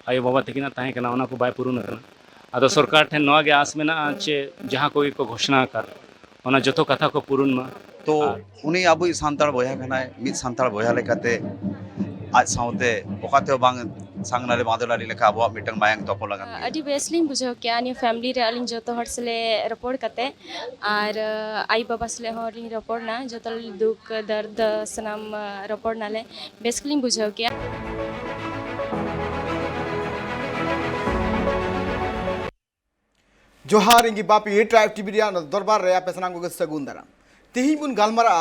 आयो बाबा तकिना ताहें कना ओना को बाय पूर्ण करना आदो सरकार ठेन नवा गे आस मेना चे जहां कोई को घोषणा कर ओना जतो कथा को पूर्ण मा तो उनी आबुई सांताड़ बया कनाय मिद सांताड़ बया लेकाते आज साउते ओकाते बांग सांगनाले मादलारी लेका आबो मिटंग मायंग तोपो लगा अभी बेसलिंग बुझाव के आनी फैमिली रे अलिंग जो हर सले रपोड़ कते और आई बाबा सले हरिंग रपोड़ ना जो दुख दर्द सनाम रपोड़ नाले बेसलिंग बुझाव के जोहार इंगी बापी ट्राइब टीवी दरबार रे आपे सनाम को सगुन दाराम तिहिं बुन गालमारा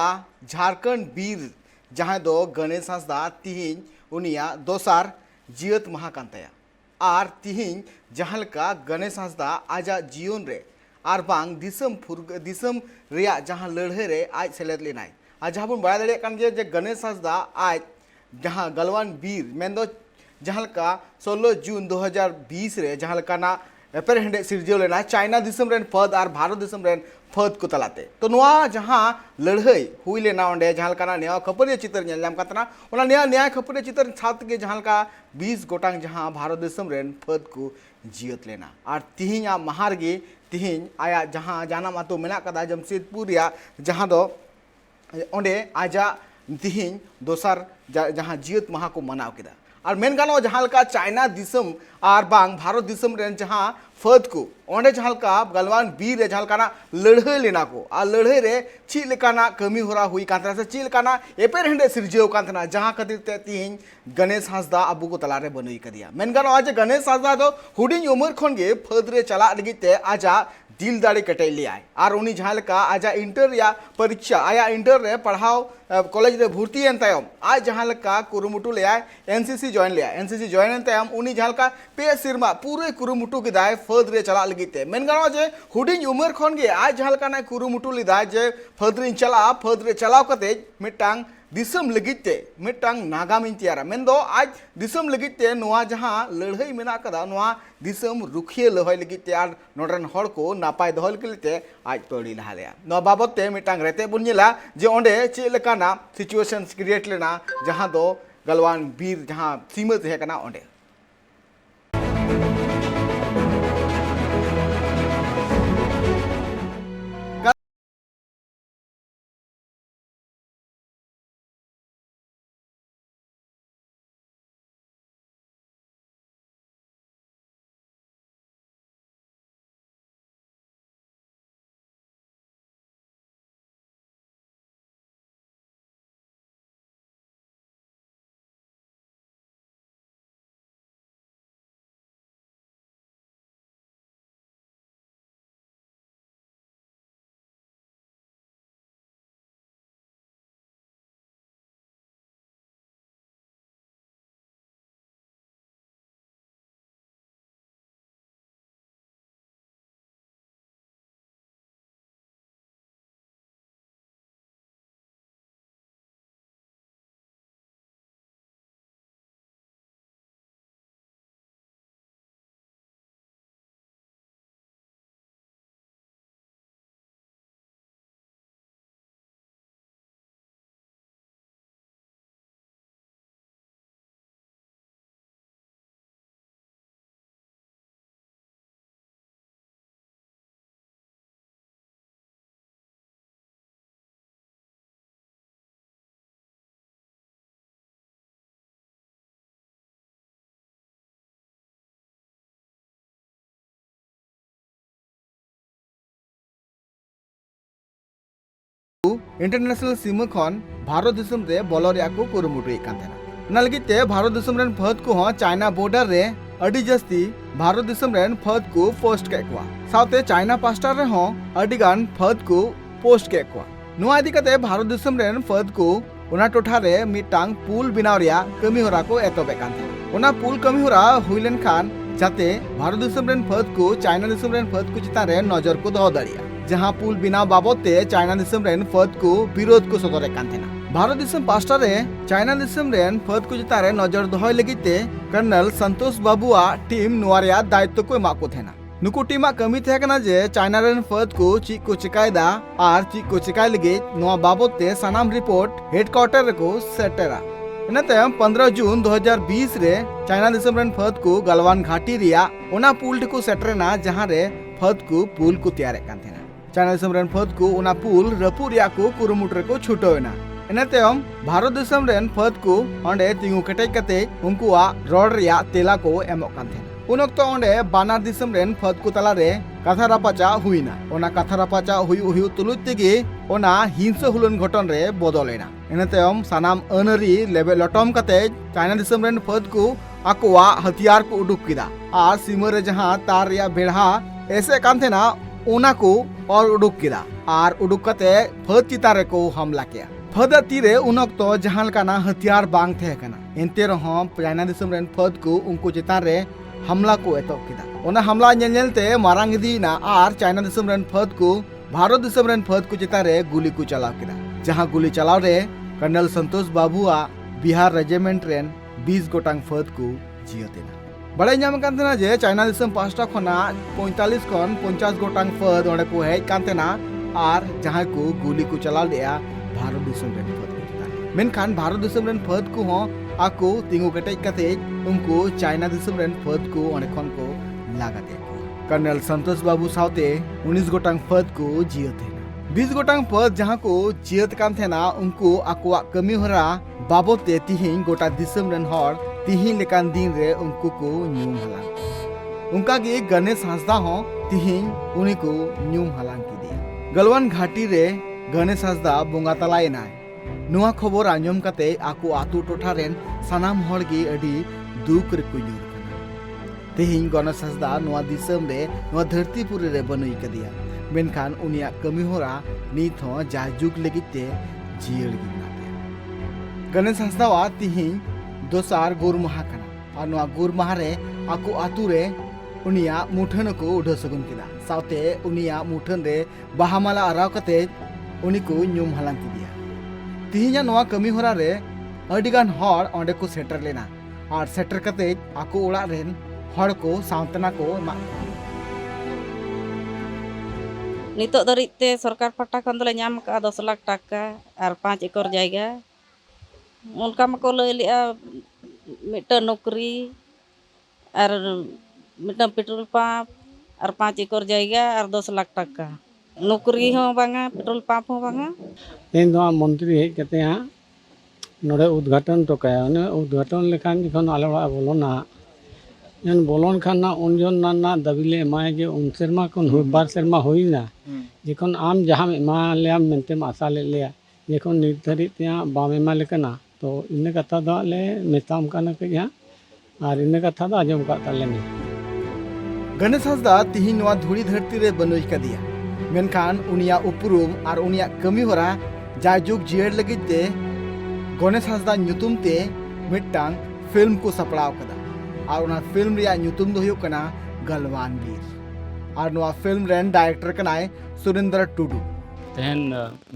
झारखंड बीर जहां दो गणेश हांसदा तिहिं उनिया दोसार जियत महा कान ताया आर तिहिं जहां लका गणेश हांसदा आजा जीवन रे आर बांग दिसम रेया जहां लड़हे रे आज सेलेद लेनाय आज जहां बुन बड़ा दड़े कान जे गणेश हांसदा आज जहां गलवान बीर मेंदो जहां लका 16 जून 2020 रे जहां लका ना एपर हेंडे सिरजेव लेना चाइना दिसम रेन फद और भारत दिसम रेन फद को तलाते तो नवा जहां लड़ाई हुई लेना ओंडे जहां का न्याय खपरिया चित्र नेलम कातना ओना न्याय खपरिया चित्र छात के जहां का 20 गोटांग जहां भारत दिसम रेन फद को जियत लेना और तिहिं महार गे तिहिं आया जहां जाना मातो मेना कदा जमशेदपुर या जहां दो ओंडे आजा तिहिं दोसार जहां जियत महा को मनाव केदा और मेन गानो जहां का चाइना दिसम और बांग भारत दिसम रेन जहां फद को ओंडे जहां का गलवान बीर रे जहां का लड़ाई लेना को आ लड़ाई रे ची लेकाना कमी होरा हुई कांतना से ची लेकाना एपेर हेंडे सिरजेव कांतना जहां खातिर ते तिहिं गणेश हांसदा अबू को तलारे बनई कदिया मेन गानो आज गणेश हांसदा दो हुडिंग उमर खन गे फद रे चला लगी ते आजा दिल दाड़ी कटे लिया और उनी जहां का आजा इंटर या परीक्षा आया इंटर रे पढ़ाओ कॉलेज रे भर्ती एन तायम आज जहां का कुरुमुटु ले एनसीसी जॉइन ले एनसीसी जॉइन एन तायम उनी जहां का पे सिरमा पूरे कुरुमुटु के दाय फद रे चला लगी ते मेन गानो जे हुडिंग उमर खन गे आज जहां का ना कुरुमुटु ले दाय जे फद रे चला फद रे चलाव कते मिटांग दिसम लगिते मिटांग नागाम इंतियारा मेंदो आज दिसम लगिते नोआ जहां लड़ाई मेना कदा नोआ दिसम रुखिए लहय लगिते आर नोडरन हड़ को नापाय दहल केलते आज पड़ी लहालेया नो बाबते मिटांग रेते बुनिला जे ओंडे चे लेकाना सिचुएशंस क्रिएट लेना जहां दो गलवान बीर जहां सीमा तहे कना ओंडे इंटरनेशनल सीमा खन भारत दिसम रे बोलर या को कुरुमुटुई कांतेना नलगिते भारत दिसम रेन फद को हो चाइना बॉर्डर रे अडी जस्ती भारत दिसम रेन फद को पोस्ट केकवा साउते चाइना पास्टर रे हो अडी गान फद को पोस्ट केकवा नुआ इदी कते भारत दिसम रेन फद को उना टोठा रे मिटांग पुल बिनाव रिया कमी होरा को एतोबे कांते उना पुल कमी होरा हुइलेन खान जाते भारत दिसम रेन फद को चाइना दिसम रेन फद को चिता रे नजर को दो दाड़िया जहां पुल बिना बाबते चाइना दिसम रेन फद को विरोध को सदरे कांतेना भारत दिसम पास्टर रे चाइना दिसम रेन फद को चिता रे नजर दोहय लगिते कर्नल संतोष बाबुआ टीम नुआरिया दायित्व को एमा को थेना नुकु टीमा कमी थे कना जे चाइना रेन फद को ची को चिकायदा आर ची को चिकाय लगे नुआ बाबते सनाम रिपोर्ट हेडक्वार्टर को सेटेरा इन तायम 15 जून 2020 रे चाइना दिसम रेन फद को गलवान घाटी रिया ओना पुल को सेटरेना जहां रे फद को पुल को तैयार कान थेना चाइना दिसम रेन फद को ओना पुल रपु रिया को कुरुमुट रे को छुटोयना इन तायम भारत दिसम रेन फद को ओंडे तिंगु केटेज कते उनकुआ रोड रिया तेला को एमोक कान थेना उन अक्तो ओंडे बानार दिसम रेन फद को तला रे कथा रापाचा हुईना ओना कथा रापाचा हुई तुलुज तेगे ओना हिंसा हुलन घटन रे बदलेना इन तायम सानाम अनरी लेबे लटम कते चाइना दिसम रेन फद को आकोवा हथियार को उडुक किदा आर सीमा रे जहां तार रिया बेढ़ा ऐसे कान थेना ओना को और उडुक किदा आर उडुक कते फद चितारे को हमला किया फद तीरे उन अक्तो जहां लकाना हथियार बांग थे कना एनते रहो चाइना दिसम रेन फद को उनको चितान रे हमला को एतोब किदा ओना हमला नेलते मारांग दीना आर चाइना दिसम रेन फद को भारत दिसम रेन फद को चितान रे गुली को चलाव किदा जहां गुली चलाव रे कर्नल संतोष बाबुआ बिहार रेजिमेंट रेन 20 गोटांग फद को जियतेना बड़े नाम कांतना जे चाइना दिसम पास्टा खना 45 खन 50 गोटांग फद ओंडे को हेज कांतना आर जहां को गुली को चलाव दिया भारत दिसम रेन फद को चितान मेनखान भारत दिसम रेन फद को हो आको तिंगु केटेज कते उनको चाइना दिसम रेन फद को ओंडे खन को लागाते को कर्नल संतोष बाबू सावते 19 गोटांग फद को जियते 20 गोटांग पद जहां को जियत कान थेना उनको आकोआ कमी होरा बाबते तिहिं गोटा दिसम रेन हर तिहिं लेकान दिन रे उनको को न्यूम हलांग उनका गे गणेश हांसदा हो तिहिं उनी को न्यूम हलांग की दिया गलवान घाटी रे गणेश हांसदा बोंगा तलायना नुआ खबर आंजम कते आको आतु टोठा रेन सनाम हर गे अडी दुख रे को न्यूर कना तिहिं गणेश हांसदा नुआ दिसम रे नुआ धरतीपुरी रे बनई कदिया मेनखान उनिया कमी होरा नीत हो जाजुग लगिते जियड़ गिनाते गणेश हांसदावा तिहिं दोसार गुर माहा कना और नुआ गुर माहा रे आको आतु रे उनिया मुठन को उड़ सगुन किदा सावते उनिया मुठन रे बाहामाला अराव कते उनी को न्यूम हलांग किदिया तिहिं नुआ कमी होरा रे अडिगान हर ओंडे को सेटर लेना और सेटर कते आको ओड़ा रेन हर को सांत्वना को मा नितो दरिते सरकार पाटा खन दले नाम का 10 लाख टाका और 5 एकड़ जायगा उनका मको लय लिया मिटा नौकरी और मिटा पेट्रोल पंप और 5 एकड़ जायगा और 10 लाख टाका नौकरी हो बांगा पेट्रोल पंप हो बांगा इन दो मंत्री हेज कते हां नोडे उद्घाटन टोकाया ने उद्घाटन लेखान जखन आले ओड़ा बोलोना जन बोलन खाना उन जन ना दबिले एमाय जे उन सेरमा कोन बार सेरमा होइना जखन आम जहां एमा लेम मेनते आशा ले लिया जखन निर्धारित त्या बाम एमा लेकना तो इन कथा दो ले मेताम काना के हां और इन कथा दो आजम का ताले में गणेश हांसदा तिहिं नुआ धुड़ी धरती रे बनई कदिया मेनखान उनिया उपरुम और उनिया कमी होरा जाजुग जियड़ लगिते गणेश हांसदा ᱧᱩᱛᱩᱢ ते मिटांग फिल्म को सपड़ाव कदा और उना फिल्म रिया ᱧᱩᱛᱩᱢ दो हुयो कना गलवान वीर और नुआ फिल्म रेन डायरेक्टर कनाय सुरेंद्र टुडू तेहन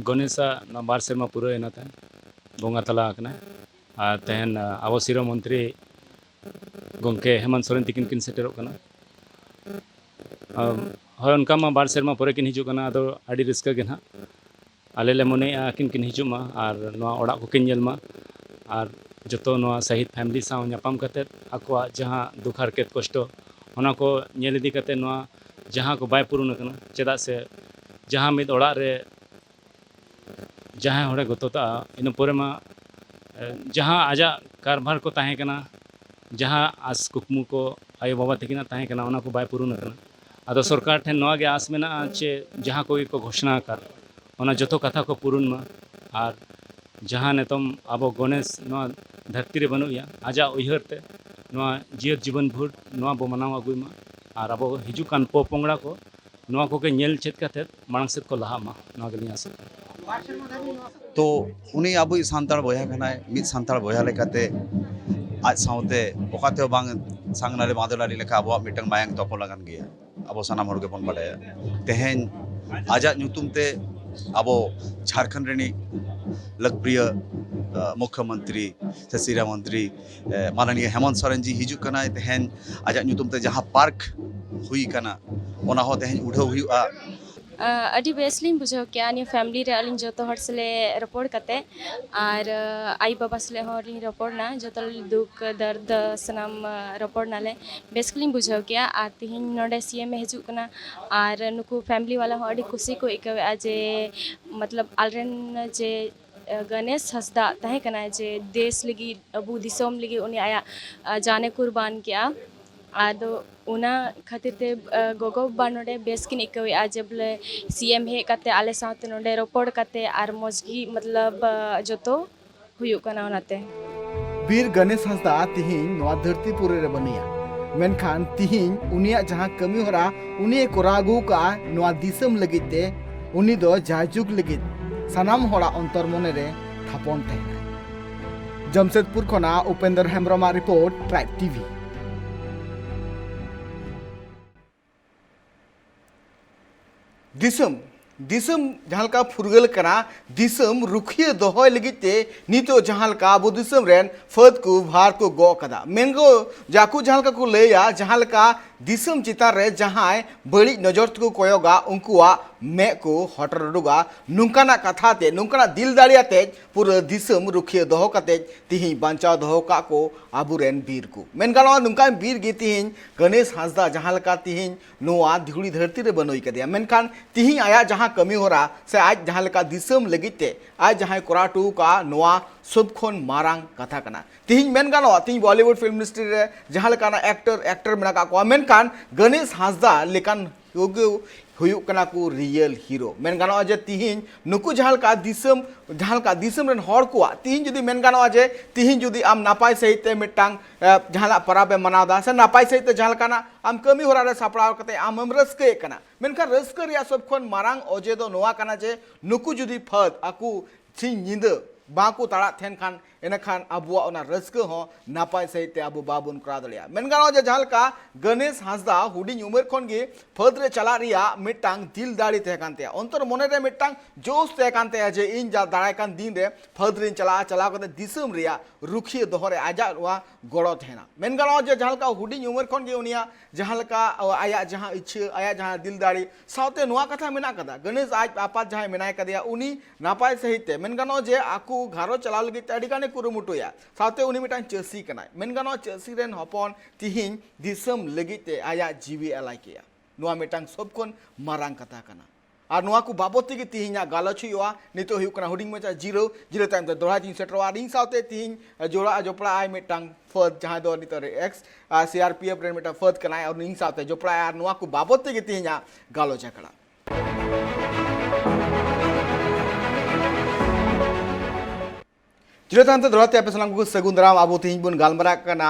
गणेशा बार सेरमा पूरा एना तेहन बोंगा तला कना और तेहन आबो सिरो मंत्री गंके हेमंत सोरेन तिकिन किन सेटेरो कना হয় उनका मा बार सेरमा परे किन हिजु कना आदो आडी रिस्का गे ना आले ले मने किन किन हिजु मा और नोआ ओड़ा को किन जेल मा और जतो नोआ शहीद फैमिली साव ᱧᱟᱯᱟᱢ कते आकोआ जहां दुख हारकेत कष्ट ओना को नेल इदी कते नोआ जहां को बाय पुरुन कना चेदा से जहां मिद ओड़ा रे जहां होड़े गतोता इन परे मा जहां आजा कारभार को ताहे कना जहां आस कुकमु को आयो बाबा तकिना ताहे कना ओना को बाय पुरुन कना आदो सरकार ठेन नोआ गे आस मेना चे जहां कोई को घोषणा कर ओना जतो कथा को पुरुन मा और जहां नेतम आबो गणेश नोआ धरती रे बनुया आजा उयहरते नोआ जीवन जीवन भर नोआ बो मनाव अगुयमा और आबो हिजुकान पोपोंगड़ा को नोआ को के नेल चेत कते मांग सेत को लहा मा नोआ गेलिया से तो उनी आबो सांतार बया कनाय मित सांतार बया लेकाते आज साउते ओकाते बांग सांगनाले मादलाली लेका आबो मिटंग मायांग तोपो लगन गया आबो सनाम हर के बन बाडया तेहेन आजा ᱧᱩᱛᱩᱢ ते आबो झारखंड रेनी लोकप्रिय मुख्यमंत्री से सिरा मंत्री माननीय हेमंत सोरेन जी हिजू कना तेहेन आजा ᱧᱩᱛᱩᱢ ते जहां पार्क हुई कना ओना हो तेहेन उठाव हुआ ᱟᱹᱰᱤ ᱵᱮᱥ ᱞᱤᱧ ᱵᱩᱡᱷᱟᱹᱣ ᱠᱮᱜᱼᱟ ᱱᱤᱭᱟᱹ ᱯᱷᱮᱢᱤᱞᱤ ᱨᱮ ᱟᱹᱞᱤᱧ ᱡᱚᱛᱚ ᱦᱚᱲ ᱥᱟᱞᱟᱜ ᱨᱚᱯᱚᱲ ᱠᱟᱛᱮ ᱟᱨ ᱟᱭᱳ ᱵᱟᱵᱟ ᱥᱟᱞᱟᱜ ᱦᱚᱸ ᱞᱤᱧ ᱨᱚᱯᱚᱲᱱᱟ ᱡᱚᱛᱚ ᱫᱩᱠ ᱫᱟᱨᱫ ᱥᱟᱱᱟᱢ ᱨᱚᱯᱚᱲ ᱱᱟᱞᱮ ᱵᱮᱥ ᱜᱮᱞᱤᱧ ᱵᱩᱡᱷᱟᱹᱣ ᱠᱮᱜᱼᱟ ᱟᱨ ᱛᱤᱦᱤᱧ ᱱᱚᱰᱮ CM ᱮ ᱦᱤᱡᱩᱜ ᱠᱟᱱᱟ ᱟᱨ ᱱᱩᱠᱩ ᱯᱷᱮᱢᱤᱞᱤ ᱣᱟᱞᱟ ᱦᱚᱸ ᱟᱹᱰᱤ ᱠᱩᱥᱤ ᱠᱚ ᱟᱹᱭᱠᱟᱹᱣᱮᱜᱼᱟ ᱡᱮ ᱢᱚᱛᱞᱚᱵ ᱟᱞᱨᱮᱱ ᱡᱮ गणेश हंसदा तहे कना जे देश लगी अबू दिसोम लगी उनी आया जाने कुर्बान किया आदो उना खातिर ते गोगो बा नोडे बेस किन इकवेआ जे बोले CM हे कते आले साथ नोडे रोपड़ कते आर मौजगी मतलब जोतो हुयु कना ओनाते ᱵᱤᱨ ᱜᱚᱱᱮᱥ ᱦᱟᱸᱥᱫᱟ ᱛᱤᱦᱤᱧ ᱱᱚᱣᱟ ᱫᱷᱟᱹᱨᱛᱤ ᱯᱩᱨᱤ ᱨᱮ ᱵᱟᱹᱱᱩᱭᱟ ᱢᱮᱱᱠᱷᱟᱱ ᱛᱤᱦᱤᱧ ᱩᱱᱤᱭᱟᱜ ᱡᱟᱦᱟᱸ ᱠᱟᱹᱢᱤ ᱦᱚᱨᱟ ᱩᱱᱤᱭ ᱠᱚᱨᱟᱣ ᱟᱹᱜᱩ ᱠᱟᱜᱼᱟ ᱱᱚᱣᱟ ᱫᱤᱥᱚᱢ ᱞᱟᱹᱜᱤᱫ ᱛᱮ ᱩᱱᱤ ᱫᱚ ᱡᱟᱭᱡᱩᱜᱽ ᱞᱟᱹᱜᱤᱫ ᱥᱟᱱᱟᱢ ᱦᱚᱲᱟᱜ ᱚᱱᱛᱚᱨ ᱢᱚᱱᱮ ᱨᱮ ᱛᱷᱟᱯᱚᱱ ᱛᱟᱦᱮᱱᱟᱭ ᱡᱟᱢᱥᱮᱫᱽᱯᱩᱨ ᱠᱷᱚᱱᱟᱜ ᱩᱯᱮᱱᱫᱨ ᱦᱮᱢᱵᱨᱚᱢᱟᱜ ᱨᱤᱯᱳर्ट ᱴᱨᱟइब टीवी दिसम दिसम जहाँ का फुरगल कना दिसम रुखिया दोहय लगिते नितो जहाँ का अबो दिसम रेन फद को भार को गो कदा मेंगो जाकू जहाँ का को लेया जहाँ का दिसम चितार रे जहाँ बड़ी नजर को कोयोगा उनकुआ मे को हटर रुगा नुंकाना कथा ते नुंकाना दिल दाड़िया ते पूरा दिसम रुखिया दोह कते तिही बांचाव दोह का को आबुरेन बीर को मेनगानो नुंका बीर गे तिही गणेश हांसदा जहाँ का तिही नोआ धुड़ी धरती रे बनोई कदिया मेनखान तिही आया जहाँ कमी हो रहा से आज जहाँ का दिसम लगिते आज जहाँ कोराटू का नोआ सब खन मारांग कथा कना तिहिं मेन गानो तिहिं बॉलीवुड फिल्म इंडस्ट्री रे जहाँ लेकाना एक्टर मेना का को मेनखान गणेश हांसदा लेकान योग्य हुयुक कना को रियल हीरो मेन गानो जे तिहिं नुकु जहाँ का दिसम रेन हर को तिहिं जुदी मेन गानो जे तिहिं जुदी आम नापाय सहित मिटांग जहाँ पराबे मनावदा से नापाय सहित जहाँ काना आम कमी होरा रे सापड़ाव कते आम रस्के कना मेनखान रस्के रिया सब खन मारांग ओजे दो नोआ कना जे नुकु जुदी फद आकु सिं निंद बाको ताड़ा थेन खान एनखान अबुआ ओना रस्के हो नापाय सहित अबु बाबुन करा दलिया मेनगानो जे जहाँ का गणेश हांसदा हुडिंग उमर खन गे फद रे चला रिया मिटांग दिल दाड़ी तहे कानते अंतर मने रे मिटांग जोश तहे कानते जे इन जा दाड़ाय कान दिन रे फद रे चला कते दिसम रिया रुखिया दोहरे आजा वा गड़ो थेना मेनगानो जे जहाँ का हुडिंग उमर खन गे उनिया जहाँ का आया जहाँ इच्छा आया जहाँ दिल दाड़ी साउते नोआ कथा मेना कदा गणेश आज आपात जहाँ मेनाय कदिया उनी नापाय सहित मेनगानो जे आकु घारो चलाव लगी अडिगाने कुरुमुटुया साउते उनी मिटांग चसी कनाय मेनगानो चसी रेन हपन तिहिं दिसम लगिते आया जीवी एलाई किया नोआ मिटांग सब कोन मारांग कथा कना और नोआ को बाबत के तिहिं गालच हुआ नितो हुई कना हुडिंग मचा जीरो टाइम ते दोड़ा दिन सेटरवा रिंग साउते तिहिं जोड़ा जोपड़ा आय मिटांग फद जहाँ दो नितो रे एक्स CRPF रेन मिटा फद कनाय और रिंग साउते जोपड़ा आर नोआ को बाबत के तिहिं गालच कड़ा चिरतांत दौड़ते पे सामान को सगुन दाराम अब तिहिं बन गालमरा कना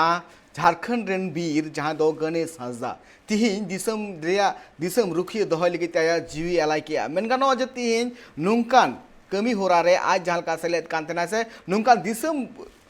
झारखंड रेन बीर जहाँ दो गणेश हांसदा तिहिं दिसम रुखिया दोहय लगी आया जीवी एलाई किया मेनगानो जे तिहिं नुंकान कमी होरा रे आज जहाँ का सेलेद कांतना से नुंकान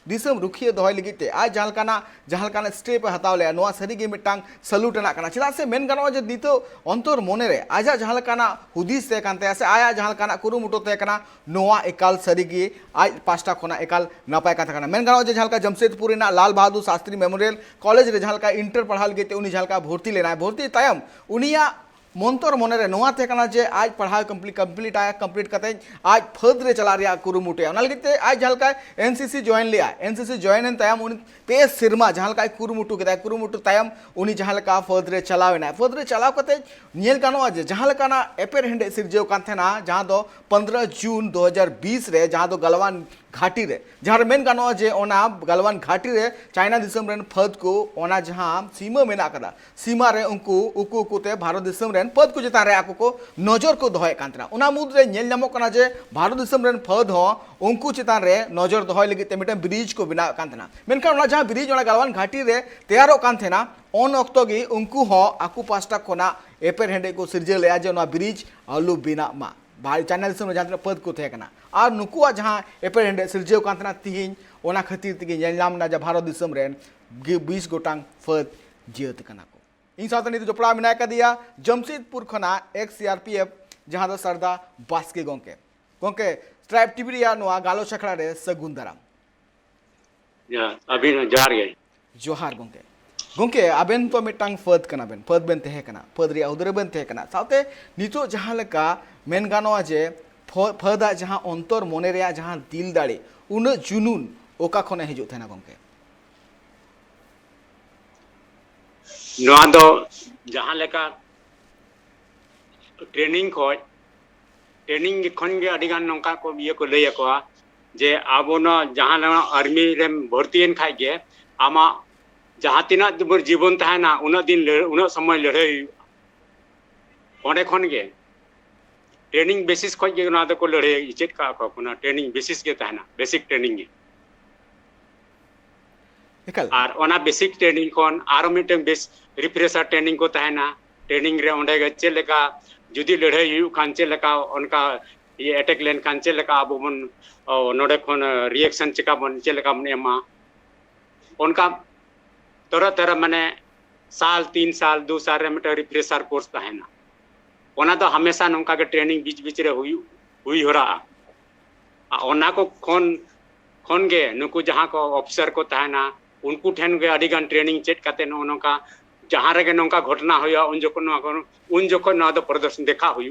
दिसम रुखिया दोहय लगी आज जहाँ का स्टेप हताव ले नोआ सरी गे मिटांग सलूट ना कना चिदा से मेन गानो जे नितो अंतर मने रे आजा जहाँ का हुदिस ते कांते से आया जहाँ का कुरुमुटो ते कना नोआ एकाल सरी गे आज पास्टा खोना एकाल नापाय कथा कना मेन गानो जे जहाँ का जमशेदपुर ना लाल बहादुर शास्त्री मेमोरियल कॉलेज रे जहाँ का इंटर पढ़ाल गे उनी जहाँ का भर्ती लेना भर्ती तायम उनिया मंतर मने रे नोआ ते कना जे आज पढ़ाई कंप्लीट कते आज फद रे चला रिया कुरुमुटे ओना लगिते आज जहाँ का NCC जॉइन लिया NCC जॉइन एन तायम उनी पे सिरमा जहाँ का कुरुमुटु तायम उनी जहाँ का फद रे चलावेना फद रे चलाव कते नियल गानो आज जहाँ का एपेर हेंडे सिरजेव कान थेना जहाँ दो 15 जून 2020 रे जहाँ दो गलवान घाटी रे जहाँ मेन गानो जे ओना गलवान घाटी रे चाइना दिसम रेन फद को ओना जहाँ सीमा मेना कदा सीमा रे उनको ते भारत दिसम रेन फद को चितान रे आको को नजर को दोहय कांतना ओना मुद रे नेल नामो कना जे भारत दिसम रेन फद हो उनको चितान रे नजर दोहय लगी ते मिटन ब्रिज को बिना कांतना मेनखान ओना जहाँ ब्रिज ओना गलवान घाटी रे तैयारो कांथेना ओन ऑक्टो गी उनको हो आकु पास्टा कोना एपेर हेंडे को सिरजे ले जे ओना ब्रिज आलू बिना मा भाई चाइना दिसम जहाँ पद को थे कना और नुकुआ जहाँ एपेर हेंडे सिरजेव कांतना तिहिं ओना खातिर तिगे नेलामना जा भारत दिसम रेन 20 गोटांग फद जियत कना को इन साथ नित जोपड़ा मिनाय का दिया जमशेदपुर खना एक CRPF जहाँ दो सरदा बास्के गोंके ट्राइब टीवी रिया नोआ गालो छखड़ा रे सगुन दाराम अभी जोहार गए जोहार गोंके गोंके आबेन तो मिटांग फद कना बेन फद बेन तहे कना फद रे उदरे बेन तहे कना साथे नितो जहां लेका मेन गानोआ जे फदा जहां अंतर मने रे जहां दिल दाड़े उन जुनून ओका खने हिजु थेना गोंके नोआ दो जहां लेका ट्रेनिंग खन गे अडिगान नोंका को ये को लय को जे आबो न जहां ना आर्मी रे भर्तीन खाइ गे आमा जहां तिना जीवन तहना उना दिन उना समय लड़ाई ओंडे खन गे ट्रेनिंग बेसिस खoj गे ना को लड़ाई चेत का को ट्रेनिंग बेसिस गे तहना बेसिक ट्रेनिंग गे एकल और ओना बेसिक ट्रेनिंग खन आरो मिटन बेस रिफ्रेशर ट्रेनिंग को तहना ट्रेनिंग रे ओंडे गे चे लेका जुदी लड़ाई यू खान चे लेका उनका ये अटैक लेन खान चे लेका अब बन नोडे खन रिएक्शन चेका बन चे लेका मन एमा उनका तरह तरह माने साल 3 साल 2 साल रे मिटर रिफ्रेशर कोर्स तहना ओना तो हमेशा नोंका के ट्रेनिंग बीच बीच रे हुई हो रहा ओना को खन गे नुकु जहां को ऑफिसर को तहना उनको ठेन गे अडिगान ट्रेनिंग चेक काते नोका जहां रे नोका घटना हुआ उन जोखन ना दो प्रदर्शन देखा हुई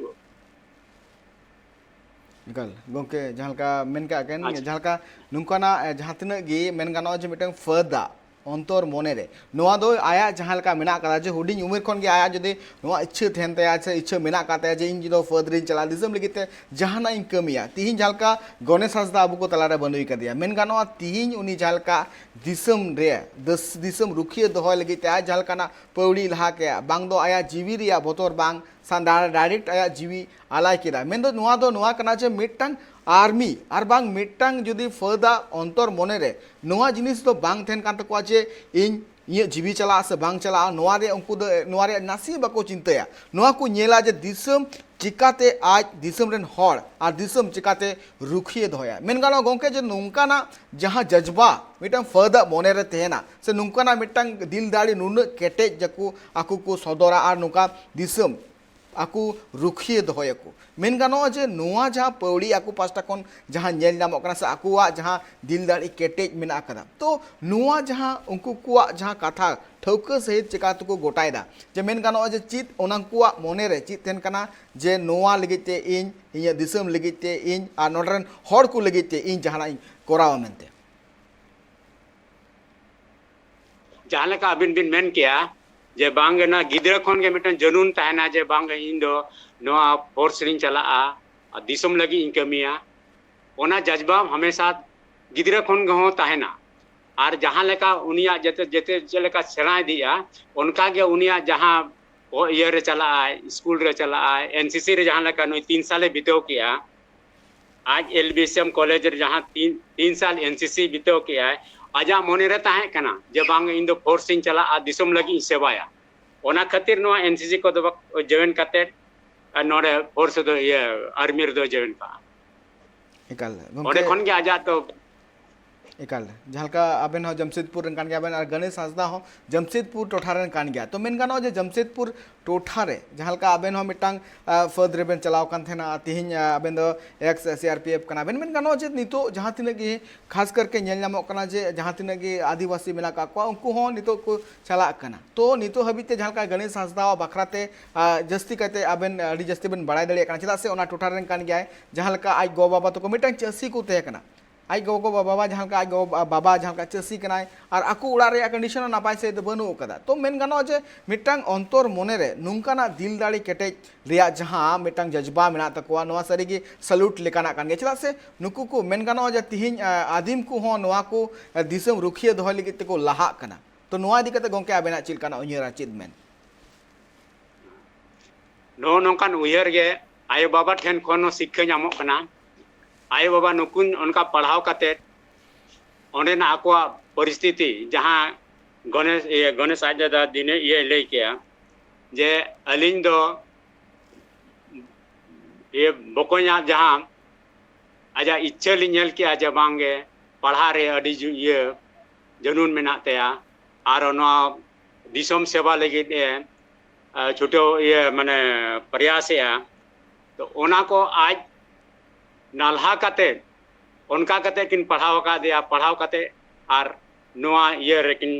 गल गोंके जहां का मेन का अगेन जहां का नुंकाना जहां तिना गे मेन गानो जे मिटंग फदा अंतर मने रे नोआ दो आया जहां का मेना कदा जे हुडिंग उमेर खन गे आया जदि नोआ इच्छा थेन तया से इच्छा मेना काते जे इन जो फदरिन चला दिसम लगिते जहाना इन कमिया तिहिन जहां का गणेश हंसदा अबु को तला रे बनुई कदिया मेन गानो तिहिन उनी जहां का दिसम रे दिसम रुखिए दोह लगिते आ जहां का ना पौड़ी लहा के बांग दो आया जीवी रिया बोतर बांग सांदार डायरेक्ट आया जीवी आलाय केदा मेन दो नोआ कना जे मिटंग आर्मी और बांग मिटंग जुदी फदा अंतर मने रे नोआ जिनिस तो बांग थेन कान तको जे इन ये जीवी चला से बांग चला नोआ रे उनको दो नोआ रे नासी बको चिंताया नोआ को नेला जे दिसम चिकाते आज दिसम रेन हर और दिसम चिकाते रुखिए दोया मेन गानो गोंके जे नुंकाना जहां जज्बा मिटंग फदा मने रे तेना से नुंकाना मिटंग दिल दाड़ी नुन केटे जकु आकु को सदरा और नुका दिसम आकु रुखिए दोहयको मेन गानो जे नोआ जहां पौड़ी आकु पास्टा कोन जहां नेल नामो कना से आकुआ जहां दिल दाड़ी केटेज मेना कदा तो नोआ जहां उनको कुआ जहां कथा ठौका सहित चिका तुको गोटायदा जे मेन गानो जे चित ओनाकुआ मने रे चित तेन कना जे नोआ लगिते इन इया दिसम लगिते इन आ नोडरन हर को लगिते इन जहां कोराव मेनते जहां लेका अबिन बिन मेन किया जे बांग ना गिदरा खन के मिटन जनून तहना जे बांग इन दो नोआ फोर्स रिन चला दिसम लगी इन कमिया ओना जज्बा हमेशा गिदरा खन गहो तहना और जहां लेका उनिया जते जते चलेका सेना दिया उनका के उनिया जहां ओ ईयर रे चला स्कूल रे चला एनसीसी रे जहां लेका नो 3 साल बितो किया आज एलबीएसएम कॉलेज रे जहां 3 साल एनसीसी बितो किया आजा मने रे ताहे कना जे बांग इन दो फोर्स इन चला दिसम लगी सेवाया ओना खातिर नो एनसीसी को दो जॉइन करते नोरे फोर्स दो ये आर्मी रे दो जॉइन का एकल ओडे खन के आजा तो एकल जहां का अबेन हो जमशेदपुर कान गया और गणेश हंसदा हो जमशेदपुर टोठा रे कान गया तो मेन गानो जे जमशेदपुर टोठा रे जहां का अबेन हो मिटांग फद रे बेन चलाव कान थेना तिहिन अबेन दो एक्स सीआरपीएफ कना बेन मेन गानो जे नितो जहां तिने के खास करके नेल नामो कना जे जहां तिने के आदिवासी मेना का को उनको हो नितो को चला कना तो नितो हबीते जहां का गणेश हंसदा बखराते जस्ती कहते अबेन अडी जस्ती बेन बड़ाई दड़े कना चला से ओना टोठा रे कान गया जहां का आज गो बाबा तो को मिटांग चसी को ते कना आई गो गो बाबा जहां का आई गो बाबा जहां का चसी कनाय और आकु उड़ा रे कंडीशन नापाय से बनु कदा तो मेन गानो जे मिटांग अंतर मने रे नुंकाना दिल दाड़ी केटे रिया जहां मिटांग जज्बा मेना तकवा नोआ सरीगी सल्यूट लेकाना कान गे चला से नुकु को मेन गानो जे तिहिन आदिम को हो नोआ को दिसम रुखिए दोह लगी को लाहा कना तो नोआ दि कते गोंके आबेना चिल काना उयरा चिद मेन नो नोकान उयर गे आयो बाबा ठेन खनो शिक्षा नामो कना आयो बाबा नुकुन उनका पढ़ाव काते ओंडेना आकोआ परिस्थिति जहां गणेश आजादा दिने ये ले किया जे अलिंग दो ये बकोया जहां आजा इच्छा लिनेल किया जे बांगे पढ़ा रे अडी ये जनून मेना तया आर नो दिसम सेवा लगी छुटो ये माने प्रयास है तो ओना को आज नालहा काते उनका कते किन पढ़ाव का दिया पढ़ाव काते आर नोआ ये रेकिन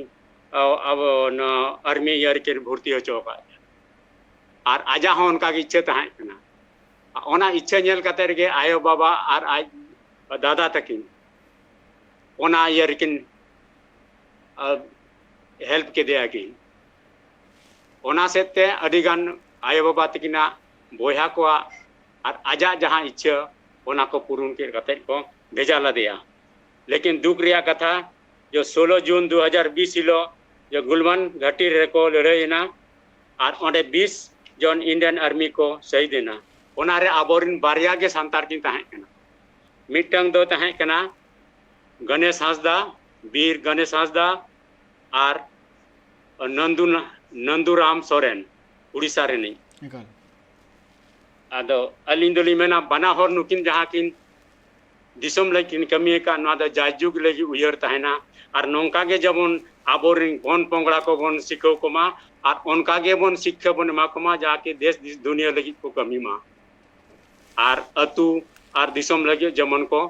अब आर्मी ईयर के भर्ती होचो का और आजा हो उनका इच्छा तहां कना ओना इच्छा नेल कते रे आयो बाबा और आज दादा तकिन ओना ईयर किन हेल्प के दिया कि ओना सेते अडिगान आयो बाबा तकिना बोया को और आजा जहां इच्छा ओना को पूर्ण के कते को भेजा लदिया लेकिन दुख रिया कथा जो 16 जून 2020 हिलो जो गुलमन घाटी रे को लड़ाईना और ओंडे 20 जन इंडियन आर्मी को शहीद देना ओना रे आबोरिन बारिया के सांतार किन ताहे कना मिटंग दो ताहे कना गणेश हांसदा वीर गणेश हांसदा और नंदुराम सोरेन उड़ीसा रे नहीं आदो अलिन दोली मेना बना हर नुकिन जहां किन दिसम लगिन कमी का नवा द जाजुग लगी उयर ताहेना और नोंका के जबन आबोरिन कोन पोंगड़ा को बन सिखो कोमा और उनका के बन शिक्षा बन मा कोमा जाके देश दुनिया लगी को कमी मा और अतु और दिसम लगी जमन को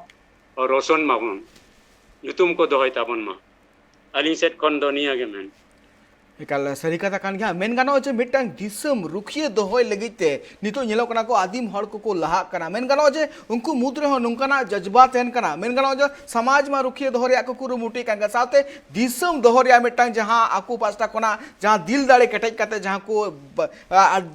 और रोशन माबन युतुम को दोहय ताबन मा अलिन सेट कोन दुनिया के मेन एकाल सारी कथा कान गया मेन गानो जे मिटंग दिसम रुखिए दोहय लगिते नितो नेलो कना को आदिम हड़ को लहा कना मेन गानो जे उनको मुद रे हो नुंकाना जज्बा तेन कना मेन गानो जे समाज मा रुखिए दोहरिया को कुरुमुटी कांगा साथे दिसम दोहरिया मिटंग जहां आकु पास्टा कोना जहां दिल दाड़े केटेज कते जहां को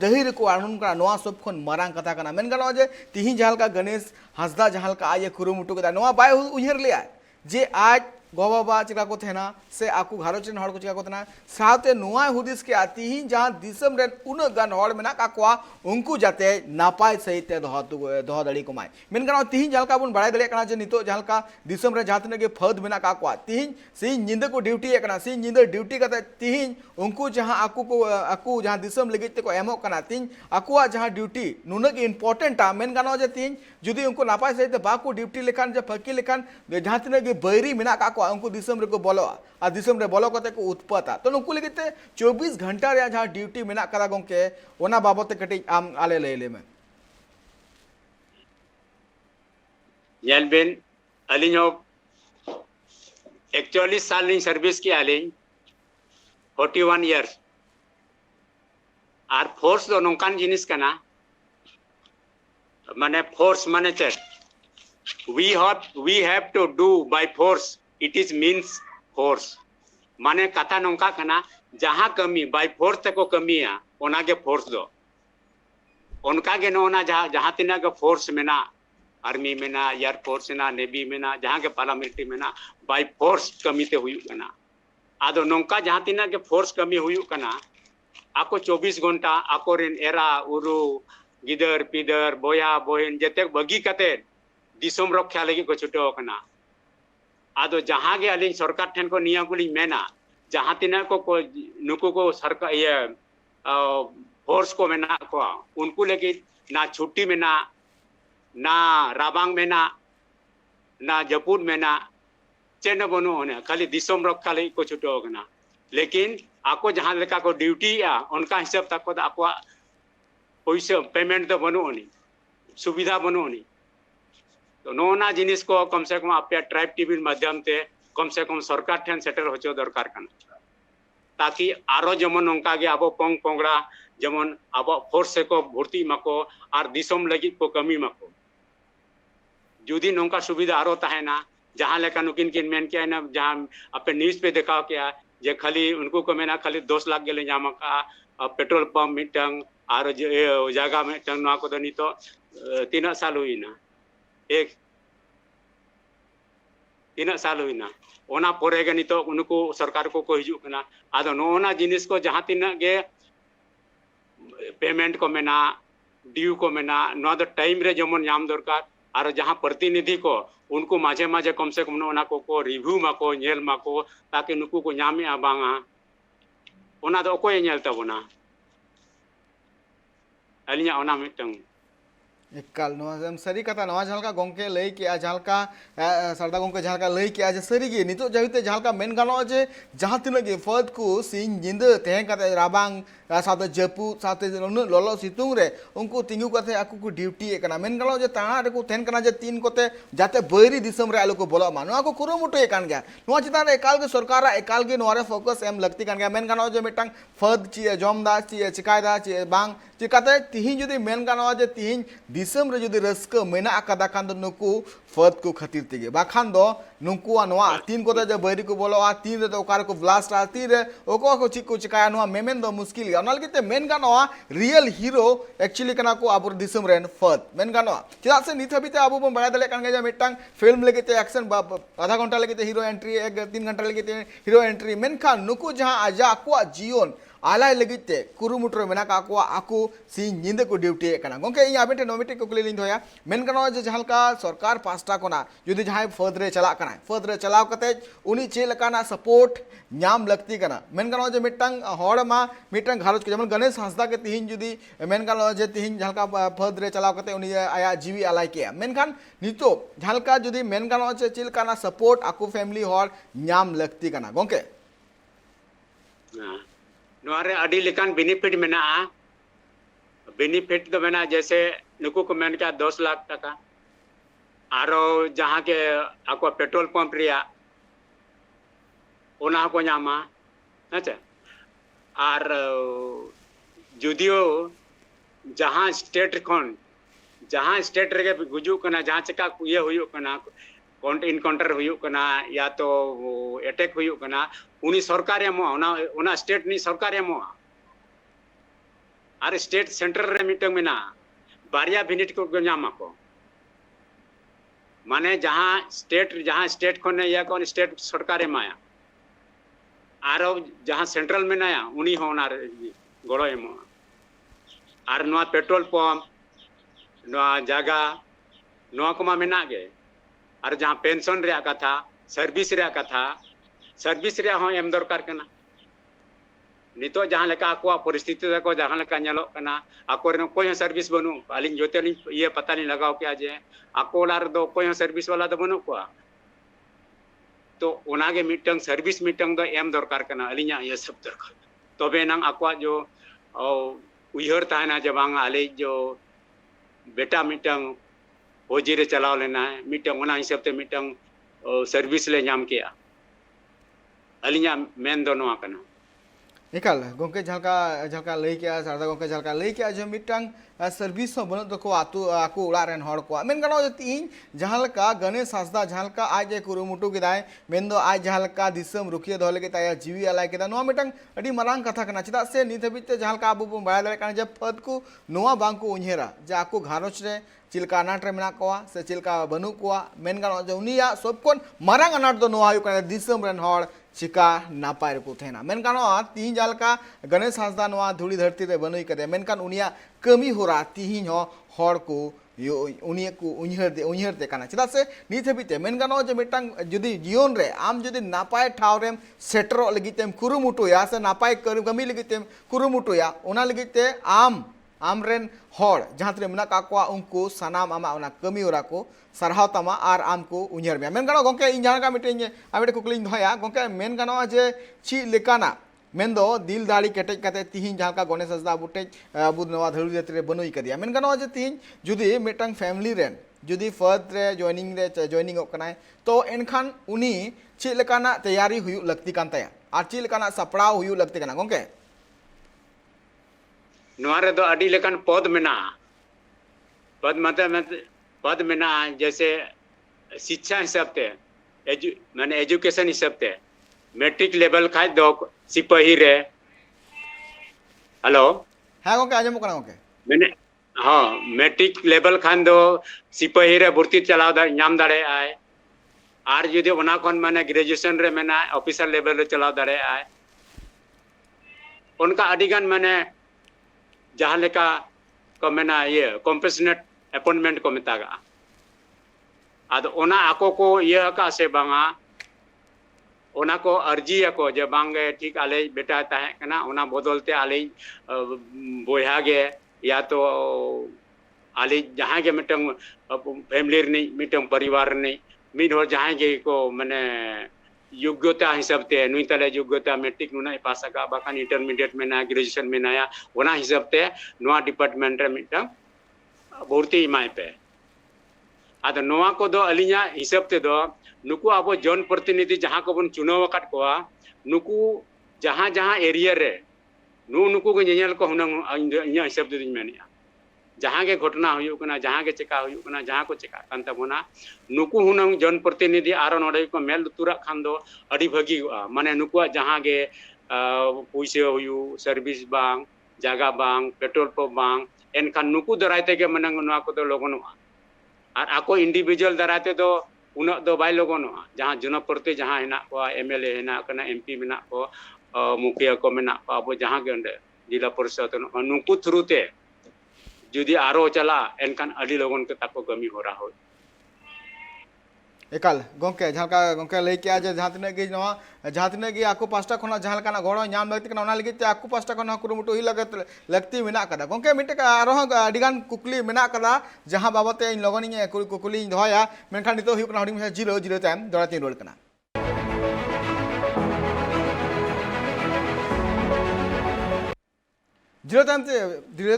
दहिर को आनुन कना नोआ सब खन मारांग कथा कना मेन गानो जे तिहि जहालका गणेश हांसदा जहालका आये कुरुमुटु कदा नोआ बाय उयहर लिया जे आज गो बाबा चिका को थेना से आकु घारोच रेन हड़ को चिका को थेना साथे नुआ हुदिस के आती ही जहां दिसम रेन उन गान हड़ मेना काकुआ उनको जाते नापाय सहित दोह दड़ी को माय मेन गाना तिहि जलका बुन बड़ाय दड़े कना जे नितो जलका दिसम रे जहां के फद मेना काकुआ तिहि से निंद को ड्यूटी कना से निंद ड्यूटी कते तिहि उनको जहां आकु जहां दिसम लगित को एमो कना तिहि आकुआ जहां ड्यूटी नुनक इंपोर्टेंट आ मेन गाना जे तिहि जुदी उनको नापाय सहित बाकु ड्यूटी लेखान जे फकी लेखान जहां तिने के बैरी मेना काकुआ उनको दिसम रे को बोलो आ दिसम रे बोलो कते को उत्पत्ता तो उनको लगिते 24 घंटा रे जहां ड्यूटी मेना कदा गोंके ओना बाबत कटी आम आले ले में येलबेन अलिनो 41 साल नी सर्विस की आलिन 41 इयर्स आर फोर्स दो नोंकान जिनिस कना माने फोर्स माने check we have to do by force it is means force माने कथा नोंका कना जहां कमी by force तको कमी है ओना के फोर्स दो उनका के नोना जहां तिना के फोर्स मेना आर्मी मेना एयर फोर्स मेना नेवी मेना जहां के पार्लियामेंट्री मेना by force कमी ते हुई कना आदो नोंका जहां तिना के फोर्स कमी हुई कना आको 24 घंटा आको रेन एरा उरु गिदर पिदर बोया बोहिन जते बगी कते दिसम रक्षा लगी को छुटो कना आदो जहां के अलिन सरकार ठेन को निया गुली मेना जहां तिना को नुको को सरकार ये फोर्स को मेना को उनको लगी ना छुट्टी में ना राबांग में ना जपुर में ना चेन बनो होने खाली दिसम रक्षा लगी को छुटो कना लेकिन आको जहां लेका को ड्यूटी आ उनका हिसाब तक को आको पैसा पेमेंट तो बनो होनी सुविधा बनो होनी तो नोना जिनिस को कम से कम आप ट्राइब टीवी माध्यम से कम सरकार ठेन सेटल होचो दरकार कना ताकि आरो जमन उनका के अब पोंग पोंगड़ा जमन अब फोर्स को भर्ती मको और दिसम लगी को कमी मको जुदी नोंका सुविधा आरो ताहेना जहां लेका नुकिन किन मेन के ना जहां अपने न्यूज पे दिखाओ क्या जे खाली उनको को मेना खाली 10 लाख गेले जामका पेट्रोल पंप मिटंग और जगह में टंग ना को दनी तो 3 साल हुई ना एक 3 साल हुई ना ओना पोरे के नितो उनको सरकार को हिजू कना आदो नोना जिनिस को जहां तिना गे पेमेंट को मेना ड्यू को मेना नो द टाइम रे जमन नाम दरकार और जहां प्रतिनिधि को उनको माझे माझे कम से कम ओना को रिव्यू माको नेल माको ताकि नुकु को नामे आबांगा ओना दो कोई नेल तबना अलिया ओना मिटंग एकाल सारी कथा जहाँ गोंके लई के जहाँ सरदा गोंके जहाँ लई के सारी गे नितो जाहिते जहाँ मेन गानो जे जहाँ तिना गे फद को सिंह जिंद तेहन कते राबांग साथे जपू साथे उन ललो सितुंग रे उनको तिंगु कते आकु को ड्यूटी कना मेन गानो जे ताना रे को तेहन कना जे तीन कोते जाते बैरी दिसम रे आलो को बोलो मा नोआ को कुरुमुटु कान गया नोआ चितान एकाल के सरकार एकाल के नोरे फोकस एम लगती कान गया मेन गानो जे मिटांग फद ची जमदा ची चिकायदा ची बांग चिकाते तिहिं जुदी मेन गानो जे तिहिं दिसम रे जुदी रस्क मेना आकादा खान दो नुकु फद को खातिर तेगे बाखान दो नुकु नोआ तीन कोते जे बैरी को बोलो आ तीन रे तो ओकार को ब्लास्ट आ तीन रे ओको को चिक को चिकाया नोआ मेमेन दो मुश्किल गया ओना लगिते मेन गानो रियल हीरो एक्चुअली कना को आबुर दिसम रेन फद मेन गानो चिदा से नित हबिते आबु बन बड़ा दले कान गया मिटांग फिल्म लगिते एक्शन आधा घंटा लगिते हीरो एंट्री 3 घंटा लगिते हीरो एंट्री मेनखान नुकु जहां आजा आकुआ जीवन आलाय लगिते कुरुमुट्रो मेना का आकु सिंह निंदे को ड्यूटी कना गोंके इ आबेटे नोमिटी को कुली लिंद होया मेन कनो जे जहालका सरकार पास्टा कोना जुदी जहाय फद रे चला कना फद रे चलाव कते उनी चे लकाना सपोर्ट नाम लगती कना मेन कनो जे मिटंग होड़ मा मिटंग घारोज के जमन गणेश हंसदा के तिहिन जुदी मेन कनो जे तिहिन जहालका फद रे चलाव कते उनी आया जीवी आलाय के मेनखान नितो जहालका जुदी मेन कनो जे चिल काना सपोर्ट आकु फैमिली होड़ नाम लगती कना गोंके नोरे अडी लेकान बेनिफिट मेना बेनिफिट तो मेना जैसे नुकु को मेन क्या 10 लाख टका आरो जहाँ के आको पेट्रोल पंप रिया ओना को नामा अच्छा आर जुदियो जहाँ स्टेट रे गुजु कना जहाँ चका ये हुयो कना इनकाउंटर हुयो कना या तो अटैक हुयो कना उनी सरकार एमो स्टेट नी सरकार एमो आर स्टेट सेंटर रे मिटंग मेना बारिया भिनिट को नामा को माने जहाँ स्टेट खने या को स्टेट सरकार एमाया आरो जहाँ सेंट्रल मेनाया उनी हो ना गड़ो एमो आर नोआ पेट्रोल पंप नोआ जगह नोआ को मा मेना गे और जहाँ पेंशन रे कथा सर्विस रे कथा सर्विस रे हो एम दरकार कना नितो जहाँ लेका आको परिस्थिति को जहाँ लेका नेलो कना आको रे कोई सर्विस बनु आलिन जोते ये पता नहीं लगाओ क्या जे आको लार दो कोई सर्विस वाला तो बनु को तो ओनागे मिटंग सर्विस मिटंग दो एम दरकार कना अलिया ये सब दरकार तबे नंग आको जो उयहर ताना जे बांग आले जो बेटा मिटंग फौजी रे चलाव लेना है मिटंग ओना हिसाब ते मिटंग सर्विस ले नाम किया अलिया मेन दो नोआ कना निकाल गोंके झलका लई के सरदा गोंके झलका लई के जो मिटांग सर्विस हो बनो तो आतु आकु उड़ा रेन हड़ को मेन गनो तीन जहालका गणेश हंसदा जहालका आज कुरुमुटु केदाय मेन दो आज जहालका दिसम रुखिया दोले के ताया जीवी आलाय केदा नो मिटांग अडी मरांग कथा कना चिदा से नित हबिते जहालका आबु बो बाय दाले कान जे फद को नोआ बांग को उन्हेरा जे आकु घारोच रे चिलका अनाट रे मेना कोआ से चिलका बनु कोआ मेन गनो जो उनिया सबकोन मरांग अनाट दो नोआ हयु कान दिसम रेन हड़ चिका नापाय को थेना मेनकान तीन जालका गणेश हंसदा नोआ धूली धरती रे बनुई कदे मेनकान उनिया कमी होरा तीन हड़ को उनिया को उन्हर दे काना चिदा से नित हबिते मेनकान जे मिटांग जुदी जीवन रे आम जुदी नापाय ठाव रेम सेटरो लगितेम कुरुमुटुया से नापाय कमी लगितेम कुरुमुटुया ओना लगिते आमरेन हड़ जहाँ तरे मेना काकोआ उनको सनाम आमा ओना कमी होरा को सरहाव तमा आर आम को उन्हर में मेन गानो गोंके इन जहाँ का मिटे आबेटे कुकलिंग धोया गोंके मेन गानो जे ची लेकाना मेन दो दिल दाड़ी केटेज कते तिहिन जहाँ का गणेश हंसदा बुटे अबु नवा धरुल जतरे बनोई कदिया मेन गानो जे तिहिन जुदी मिटांग फैमिली रेन जुदी फर्द रे जॉइनिंग कनाय तो एनखान उनी ची लेकाना तैयारी हुयु लगती कान तया आर ची लेकाना सपड़ाव हुयु लगती काना गोंके नोरे दो अडी लेकान पद मेना पद पद मेना जैसे शिक्षा हिसाब ते माने एजुकेशन हिसाब ते मैट्रिक लेवल खाय दो सिपाही रे हेलो हाँ गोंके आजम कना गोंके मैंने हाँ मैट्रिक लेवल खान दो सिपाही रे भर्ती चलाव दा नाम दाड़े आए आर जुदी ओना कोन माने ग्रेजुएशन रे मेना ऑफिसर लेवल रे चलाव दाड़े आए उनका अडिगान माने जहाँ लेका को मेना ये कॉम्पेशनेट अपॉइंटमेंट को मेतागा आद ओना आको को ये का से बांगा ओना को अर्जी को जे बांगे ठीक आले बेटा ताहे कना ओना बदलते आले बोया गे या तो आले जहाँ के मिटंग फैमिली रनी मिटंग परिवार रनी मिड हर जहाँ के को माने योग्यता हिसाब ते नुई तले योग्यता मैट्रिक नुना पास का बाकान इंटरमीडिएट में ना ग्रेजुएशन में ना वना हिसाब ते नोआ डिपार्टमेंट रे मिटंग भर्ती इमाय पे आदो नोआ को दो अलिया हिसाब ते दो नुकु अब जन प्रतिनिधि जहाँ को बन चुनाव अकाट कोआ नुकु जहाँ जहाँ एरिया रे नुकु को नेल को हुनंग इया हिसाब ते दिन मेनिया जहाँ के घटना हुई कना जहाँ के चेका हुई कना जहाँ को चेका कान तबोना नुकु हुनंग जन प्रतिनिधि आरो नोडे को मेल तुरा खान दो अड़ी भगी माने नुकुआ जहाँ के पैसे हुई सर्विस बांग जगह बांग पेट्रोल पंप बांग एनखान नुकु दरायते के मनंग नोआ को दो लोगनोआ और आको इंडिविजुअल दरायते दो उना दो बाय लोगनोआ जहाँ जनप्रति जहाँ हेना को एमएलए हेना कना एमपी मेना को मुखिया को मेना को अब जहाँ के अंदर जिला परिषद नुकु थ्रू ते जुदी आरो चला एनखान अड़ी लोगन के ताको कमी हो रहा हो एकाल गोंके जहाँ का गोंके लई किया जे जहाँ तिने की नवा जहाँ तिने की आकु पास्टा खना जहाँ का गड़ो नाम लगती ना लगी आकु पास्टा खना कुरुमुटु ही लगती मेना कदा गोंके मिटे का आरो अडिगान कुकली मेना कदा जहाँ बाबते इन लोगन इन कुकली दोया मेनखान नितो हुई कना हडी में 0 टाइम दौड़ाती रोड कना जीरो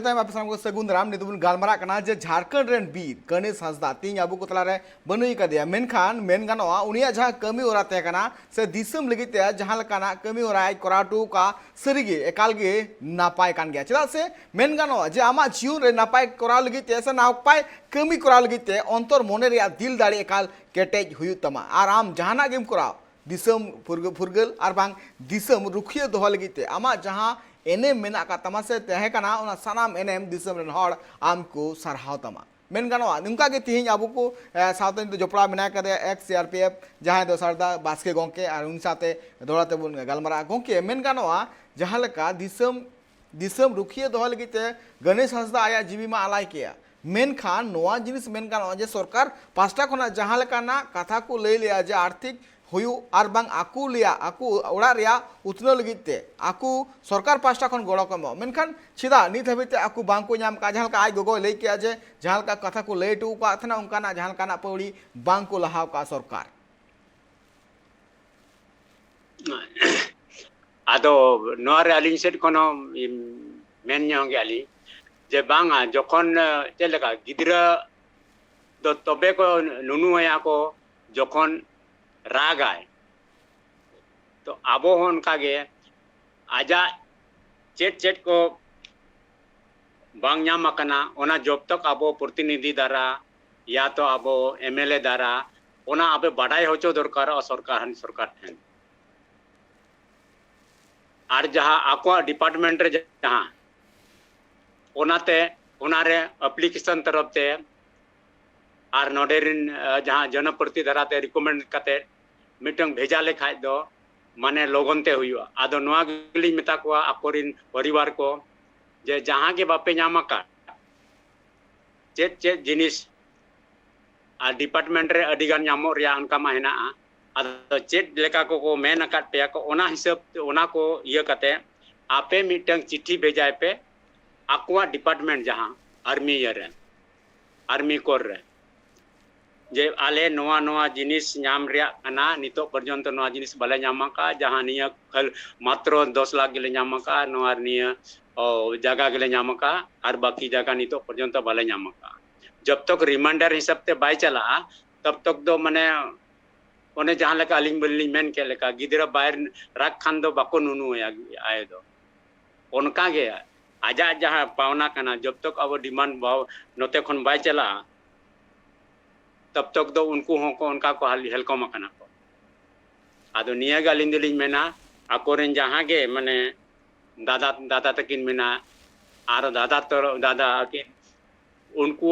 टाइम आप सामने सगुन राम नितुन गालमारा कना जे झारखंड रेन बीर गणेश हंसदा तीन आबू को तलारे बनुई कदिया मेनखान मेन गानोआ उनिया जहां कमी ओरा ते कना से दिसम लगिते जहां लकाना कमी ओरा कराटू का सरीगे एकाल गे नापाय कान गया चला से मेन गानोआ जे आमा जीवन रे नापाय करा लगिते से नापाय कमी करा लगिते अंतर मोने रे दिल दाड़ी एकाल केटेज हुयु तमा आर आम जहाना गेम कराओ दिसम फुरगल आर बांग दिसम रुखिया दोह लगिते आमा जहां एनेम मेना का तमासे तहे कना उना सनाम एनेम दिसम रेन हड़ आम को सरहाव तमा मेन गानोआ नुका के तिहिं आबू को सावतन तो जोपड़ा मेना कदे एक्स सीआरपीएफ जहां दो सरदा बास्के गोंके आर उन साथे दोड़ाते बुन गालमारा गोंके मेन गानोआ जहां लका दिसम रुखिया दोह लगिते गणेश हंसदा आया जीवी मा आलाय किया मेनखान नोआ जिनिस मेन गानोआ जे सरकार पास्टा खना जहां लकाना कथा को लई लिया जे आर्थिक हुयु आर बांग आकु लिया आकु ओड़ा रिया उतनो लगिते आकु सरकार पास्टा खन गड़ो को मेनखान छिदा नित हबिते आकु बांग को नाम का जहां का आय गोगो लई किया जे जहां का कथा को लई टू का थना उनकाना जहां का पौड़ी बांग को लहाव का सरकार आदो नोरे अलिंग सेट कोनो मेन न्योंगे अली जे बांगा जखन चेलका गिद्रा दो तबे को नुनु आया को जखन रागाय तो आबो होन कागे आजा चेट को बांग नाम अकना ओना जब तक आबो प्रतिनिधि द्वारा या तो आबो एमएलए द्वारा ओना आबे बाडाय होचो दरकार सरकार ठेन आर जहाँ आको डिपार्टमेंट रे जहाँ ओनाते ओनारे एप्लीकेशन तरफ ते आर नोडेरिन जहाँ जनप्रति धराते रिकमेंड कते मिटंग भेजा लेखा दो माने लोगनते हुआ आदो नोआ गली मेता को आकोरिन परिवार को जे जहाँ के बापे नामका चेत जिनिस आ डिपार्टमेंट रे अडिगान नामो रिया उनका मा हेना आदो चेत लेका को मेन अकाट पे को ओना हिसाब ओना को इया कते आपे मिटंग चिट्ठी भेजाय पे आकुआ डिपार्टमेंट जहाँ आर्मी कोर रे जे आले नोआ जिनिस नाम रिया कना नितो पर्यंत नोआ जिनिस बाले नामका जहाँ निया खल मात्र 10 लाख गेले नामका नोआ निया जगह गेले नामका और बाकी जगह नितो पर्यंत बाले नामका जब तक रिमाइंडर हिसाब ते बाय चला तब तक दो माने ओने जहाँ लेका अलिंग बल्ली मेन के लेका गिदरा बाहर राख खान दो बाको नुनु आए दो उनका गे आजा जहाँ पावना कना जब तक अब डिमांड भाव नोते खन बाय चला तब तक दो उनको होको उनका को हेलको मकना को आदो निया गालिन दिलिन मेना आकोरेन जहाँ के माने दादा तकिन मेना आरो दादा के उनको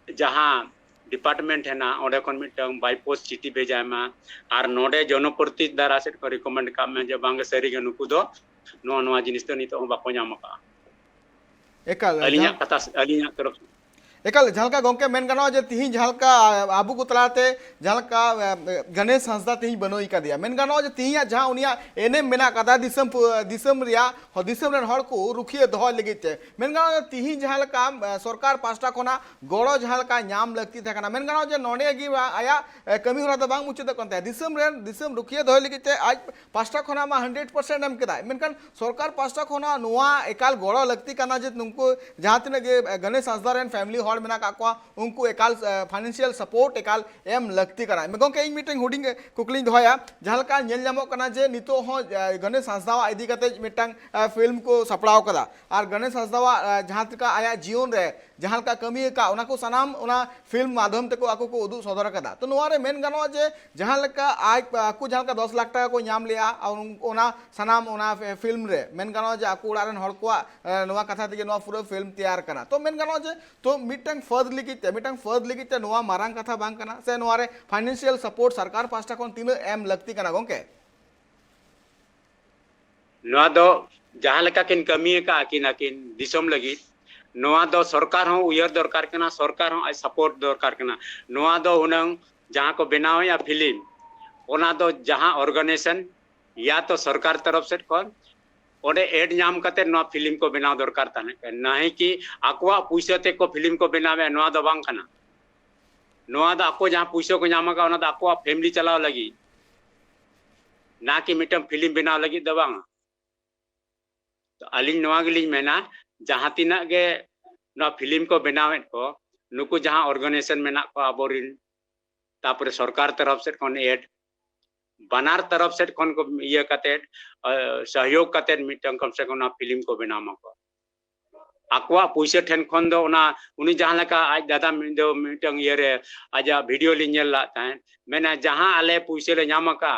जहाँ डिपार्टमेंट है ना ओडे कोन मिटंग बाय पोस्ट चिट्ठी भेजाय मा आर नोडे जनप्रति द्वारा से को रिकमेंड का में जे बांग सरी के नुकु दो नोआ जिनिस तो नितो बाको नामका एकाल अलिया कथा अलिया तरफ एकाल जहां गोंके मेन गानो जे तिहिं जहां आबू को तलाते जहां गणेश हंसदा तिहिं बनोई का दिया मेन गानो जे तिहिं जहां उनिया एने मेना कदा दिसम दिसम रिया हो दिसम रेन हड़ को रुखिए दहो लगिते मेन गानो तिहिं जहां सरकार पास्टा कोना गड़ो जहां नाम लगती थे मेन गानो जे नोडे गी आया कमी होरा द बांग मुचद कोनते दिसम रुखिए दहो लगिते आज पास्टा कोना मा 100% एम केदा मेनकान सरकार पास्टा कोना नुआ एकाल गड़ो लगती काना जे नुंको जहां तिना गे गणेश हंसदा रेन फैमिली हड़ मेना काकवा उनको एकाल फाइनेंशियल सपोर्ट एकाल एम लगती करा गोंके इन मीटिंग हुडिंग कुकलिंग दोया जहां का नेल नामो कना जे नितो हो गणेश हंसदा इदी कते मिटांग फिल्म को सपड़ाव कदा और गणेश हंसदा जहां का आया जीवन रे जहां का कमी का उना को सनाम उना फिल्म माध्यम तक आको को उदु सदर कदा तो नोआ रे मेन गानो जे जहां का आज आको जहां का 10 लाख टाका को नाम लिया और उना सनाम उना फिल्म रे मेन गानो जे आको उड़ारन हड़ को नोआ कथा ते नोआ पूरा फिल्म तैयार कना तो मेन गानो जे तो मिटांग फर्द लिगिते नोआ मारांग कथा बांग कना से नोआ रे फाइनेंशियल सपोर्ट सरकार पास्टा कोन तीन एम लगती कना गोंके नोआ दो जहां लेका किन कमी का आकिन दिसम लगी नोआ दो सरकार हो उयर दरकार कना सरकार हो सपोर्ट दरकार कना नोआ दो हुनंग जहां को बनाव या फिल्म ओना दो जहां ऑर्गेनाइजेशन या तो सरकार तरफ से कोन ओडे एड नाम करते नोआ फिल्म को बनाव दरकार ताने नहीं कि आकुआ पैसा ते को फिल्म को बनावे नोआ दो बांग कना नोआ दो आको जहां पैसा को नामा का ओना दो आकुआ फैमिली चलाव लगी ना कि मिटम फिल्म बनाव लगी दो बांग तो अलिंग नोआ गलिंग मेना जहां तिना गे नोआ फिल्म को बनावे को नुकु जहां ऑर्गेनाइजेशन मेना को आबोरिन तापर सरकार तरफ से कोन एड बनार तरफ से कोन को ये कते सहयोग कते मिटम कम से कम फिल्म को बनामा को आकुआ पैसा ठेन खन दो ना उनी जहां लका आज दादा दो मिटम ये रे आजा वीडियो लिनेल ला तान मेना जहां आले पैसा ले नामा का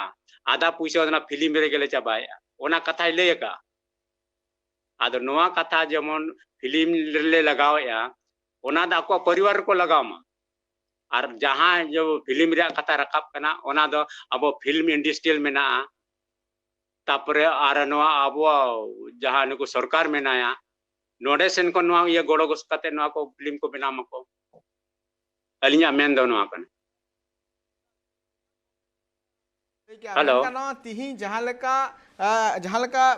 आधा पैसा ना फिल्म रे गेले चाबाय ओना कथा ले का आदो नोआ कथा जेमन फिल्म ले लगावया ओना दा को परिवार को लगामा और जहां जो फिल्म रे कथा रकाब कना ओना दो अब फिल्म इंडस्ट्रियल मेना तापरे आर नोआ अब जहां नुको सरकार मेनाया नोडे सेन को नोआ ये गोड़ो गोस कते नोआ को फिल्म को बिना मको अलिया मेन दो नोआ कने हेलो कानो तिही जहां लका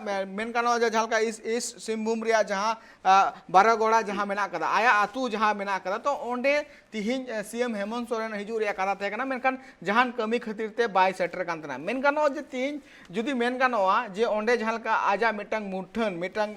मेन कानो जहां का इस सिंहभूम रिया जहां बारा गोड़ा जहां मेना कदा आया आतु जहां मेना कदा तो ओंडे तिहिन सीएम हेमंत सोरेन हिजू रिया कदा थे कना मेनकान जहां कमी खातिर ते बाय सेटर कान तना मेन कानो जे तिहिन जुदी मेन कानोआ जे ओंडे जहां का आजा मिटंग मुठन मिटंग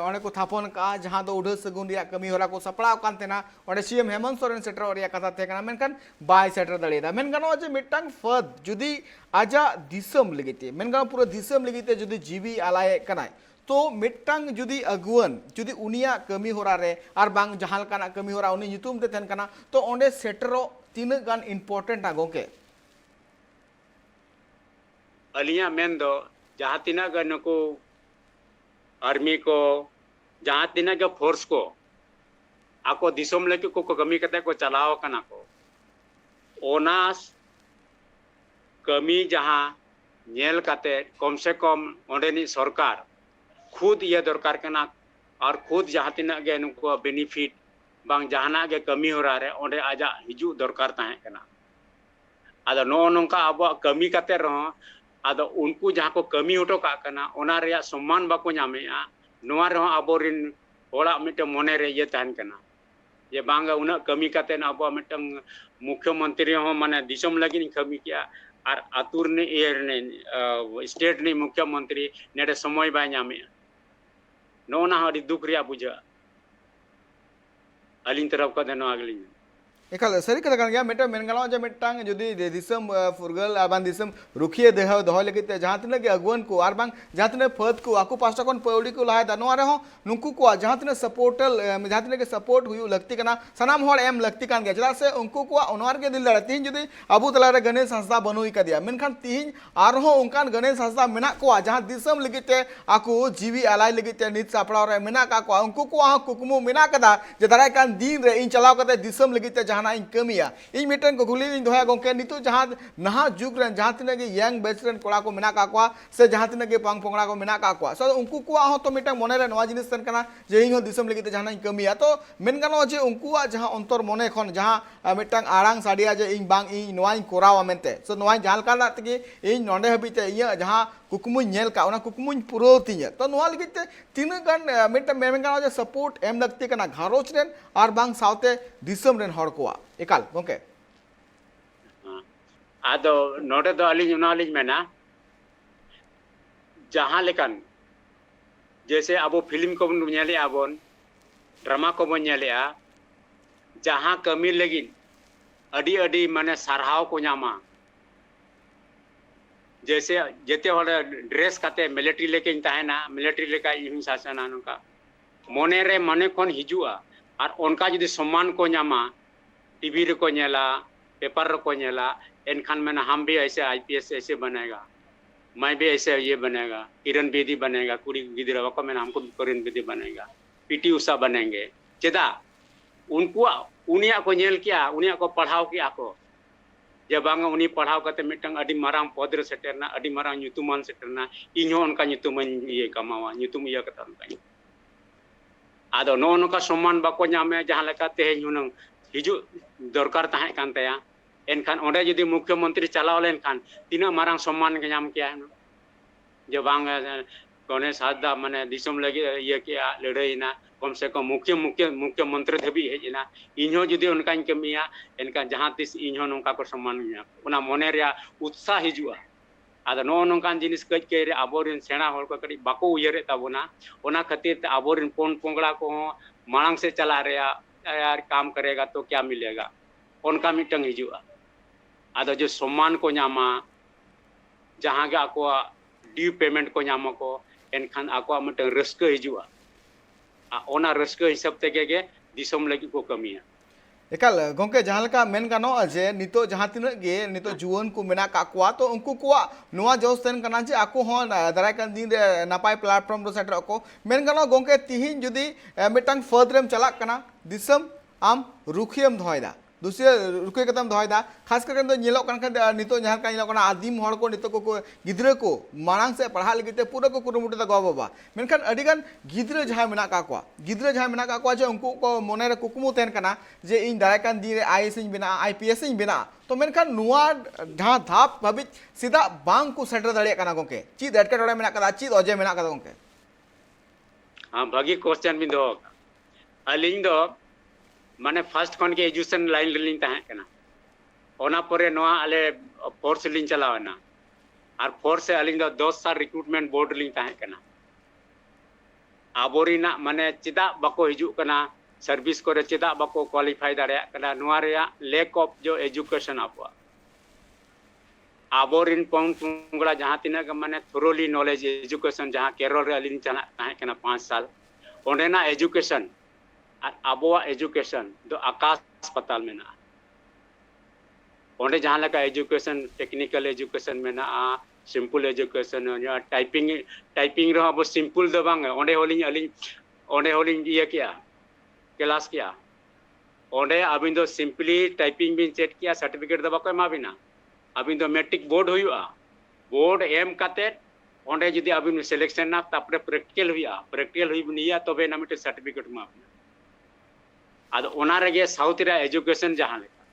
ओने को थापन का जहां दो उड़ सगुन रिया कमी होला को सपड़ाव कान तेना ओंडे सीएम हेमंत सोरेन सेटर रिया कदा थे कना मेनकान बाय सेटर दलेदा मेन कानो जे मिटंग फद जुदी आजा दिसम लगिते मेन कानो पूरा दिसम लगिते जुदी जीवी आलाय कनाय तो मिटंग जुदी अगुवन जुदी उनिया कमी होरा रे और बांग जहां काना कमी होरा उनी नितुम ते थेन काना तो ओंडे सेटरो तीन गान इंपोर्टेंट आ गोके अलिया मेन दो जहां तिना गन को आर्मी को जहां तिना के फोर्स को आको दिसम लेके को कमी कते को चलाव कना को ओना कमी जहां नेल काते कम से कम ओंडेनी सरकार खुद ये दरकार कना और खुद जहां तिना गे नुको बेनिफिट बांग जहाना गे कमी हो रहा रे ओंडे आजा हिजू दरकार ताहे कना आदो नो नोंका अब कमी काते रहो आदो उनको जहां को कमी होटो का कना ओना रे सम्मान बाको नामेया नोआ रे अबोरिन होड़ा मिटे मोने रे ये ताहन कना ये बांग उना कमी काते ना अब मिटे मुख्यमंत्री हो माने दिसम लगी कमी किया और आतुर ने ये स्टेट ने मुख्यमंत्री नेडे समय बाय नामे नोना हड़ी दुख रिया बुझा अलिन तरफ का देनो अगली एकाल सरी कथा कान गया मेटा मेन गानो जे मिटांग जुदी दिसम फुरगल आबान दिसम रुखिए देह दहो लगिते जहां तने के अगुवन को आर बांग जहां तने फद को आकु पास्टा कोन पौड़ी को लाय दनो रे हो नुकु को जहां तने सपोर्टल जहां तने के सपोर्ट हुई लगती कना सनाम होड़ एम लगती कान गया चला से उनको को ओनवार के दिल लड़ा तीन जुदी अबु तला रे गणेश संस्था बनोई का दिया मेनखान तीन आर हो उनकान गणेश संस्था मेना को जहां दिसम लगिते आकु जीवी आलाय लगिते नित सापड़ा रे मेना का को उनको को कुकुमु मेना कदा जे दाराय कान दिन रे इन चलाव कते दिसम लगिते जहाना इन कमिया इन मिटन को खुली इन दोया गोंके नितो जहां नहा जुग रन जहां तिना के यंग बैच रन कोड़ा को मेना का क्वा से जहां तिना के पांग पोंगड़ा को मेना का क्वा सो उनको को हो तो मिटन मोने रे नवा जिनिस तन कना जे इन दिसम लगी जहाना इन कमिया तो मेन गानो जे उनको जहां अंतर मोने खन जहां मिटन आड़ांग साडिया जे इन बांग इन नवा इन कोरावा मेनते सो नवा जहां काना तके इन नोंडे हबिते इया जहां कुकुमुई नेल का उना कुकुमुई पुरो तिया तो नवा लगी ते तीन गान मिटन मेन गानो जे सपोर्ट एम लगती कना घारोच रेन और बांग साउते दिसम रेन हड़ कोआ एकाल गोंके आदो नोडे दो अलिंग उना अलिंग मेना जहां लेकन जैसे अब फिल्म को बन नेले आबोन ड्रामा को बन नेले आ जहां कमी लगी अडी अडी माने सारहाव को न्यामा जैसे जेते होले ड्रेस काते मिलिट्री लेके ताहेना मिलिट्री लेका इन शासना नका मोने रे मने कोन हिजुआ और उनका यदि सम्मान को न्यामा टीवी रे को नेला पेपर रे को नेला एनखान में हम भी ऐसे आईपीएस ऐसे बनेगा मैं भी ऐसे ये बनेगा किरण बेदी बनेगा कुड़ी गिदरा को मैंने हमको किरण बेदी बनेगा पीटी उषा बनेंगे चेदा उनको उनिया को नेल किया उनिया को पढ़ाओ किया को जब बांग उनी पढ़ाओ करते मिटंग अडी मारांग पद रे सेटरना अडी मारांग nyutuman सेटरना इन्हो उनका nyutuman ये कमावा nyutum इया कता उनका आदो नो उनका सम्मान बाको न्यामे जहां लेका तेहेन हुनंग हिजु दरकार ताहे कान तया एनखान ओंडे यदि मुख्यमंत्री चलाव लेनखान तीना मारांग सम्मान के नाम किया है जब बांग गणेश हासदा माने दिसम लगी ये किया लड़ाईना कम से कम मुख्यमंत्री धबी हेजना इन्हो यदि उनका कमिया एनका जहां तिस इन्हो नोंका को सम्मान उना मोने रे उत्साह हिजुआ आदा नो नोंकान जिनिस कज के रे आबोरिन सेना होल को कड़ी बाको उयरे ताबोना ओना खातिर ते आबोरिन पोन पोंगड़ा को मांग से चला रे यार काम करेगा तो क्या मिलेगा उनका मिटंग हिजुआ आदा जो सम्मान को न्यामा जहां गे आको ड्यू पेमेंट को न्यामा को एनखान आको मिटंग रस्क हिजुआ ओना रस्क हिसाब तेगे गे दिसम लगी को कमिया एकाल गोंके जहां लका मेन गानो जे नितो जहां तिना गे नितो जुवन को मेना का क्वा तो उनको को नोआ जोस तेन कना जे आको हो दाराय कान दिन रे नापाय प्लेटफॉर्म रो सेटर को मेन गानो गोंके तिहिन जुदी मिटंग फर्दरेम चला कना दिसम आम रुखियम धोयदा दूसरे रुके कतम धोयदा खास करके तो नेलो कन नितो जहां का नेलो कना आदिम हड़ को नितो को गिद्रे को मांग से पढ़ा लगिते पूरा को कुरुमुटे गो बाबा मेनखान अडिगान गिद्रे जहां मेना का को गिद्रे जहां मेना का को जे उनको को मोने रे कुकुमु तेन कना जे इन दाराय कान दिन रे आईएएस इन बिना आईपीएस इन बिना तो मेनखान नुआ जहां धाप भाबित सीधा बांग को सेटर दड़े कना गोंके चीज एटके टोड़े मेना कदा चीज अजे मेना कदा गोंके हां भागी क्वेश्चन बिन दो अलिंग दो माने फर्स्ट खन के एजुकेशन लाइन लिंग ताहे कना ओना परे नोआ आले फोर्स लिंग चलावना और फोर्स से अलिंग दो 10 साल रिक्रूटमेंट बोर्ड लिंग ताहे कना आबोरिना माने चिदा बको हिजु कना सर्विस करे चिदा बको क्वालिफाई दाड़े कना नोआ रे लैक ऑफ जो एजुकेशन आपवा आबोरिन पोंगड़ा जहां तिना माने थोरोली नॉलेज एजुकेशन जहां केरल रे अलिंग चला ताहे कना 5 साल ओंडेना एजुकेशन आबोआ एजुकेशन दो आकाश अस्पताल में ना ओंडे जहां लगा एजुकेशन टेक्निकल एजुकेशन में ना सिंपल एजुकेशन टाइपिंग रो अब सिंपल दो बांग ओंडे होलिंग ये किया क्लास किया ओंडे अबिन दो सिंपली टाइपिंग बिन चेक किया सर्टिफिकेट दो बाको एमा बिना अबिन दो मैट्रिक बोर्ड हुआ बोर्ड एम काते ओंडे जदी अबिन सिलेक्शन ना तापरे प्रैक्टिकल हुई बनिया तबे ना मिटे सर्टिफिकेट मा आदो ओना रेगे साउथ रे एजुकेशन जहां लेका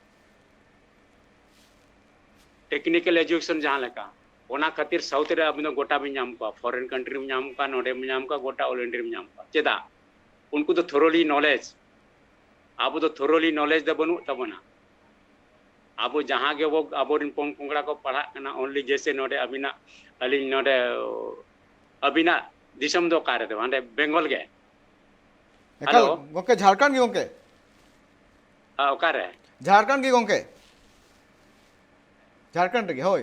टेक्निकल एजुकेशन जहां लेका ओना खातिर साउथ रे अबिन गोटा भी नाम को फॉरेन कंट्री में नाम का नोडे में नाम का गोटा ऑल इंडिया में नाम का चेदा उनको तो थोरोली नॉलेज अब तो थोरोली नॉलेज द बनु तबना अब जहां गे वो अबोरिन पोंगड़ा को पढ़ा कना ओनली जैसे नोडे अबिना अली नोडे अबिना दिसम दो कारे दो हांडे बेंगल गे हेलो गोंके झारखंड गे गोंके ओकारे झारखंड गे गोंके झारखंड गे होय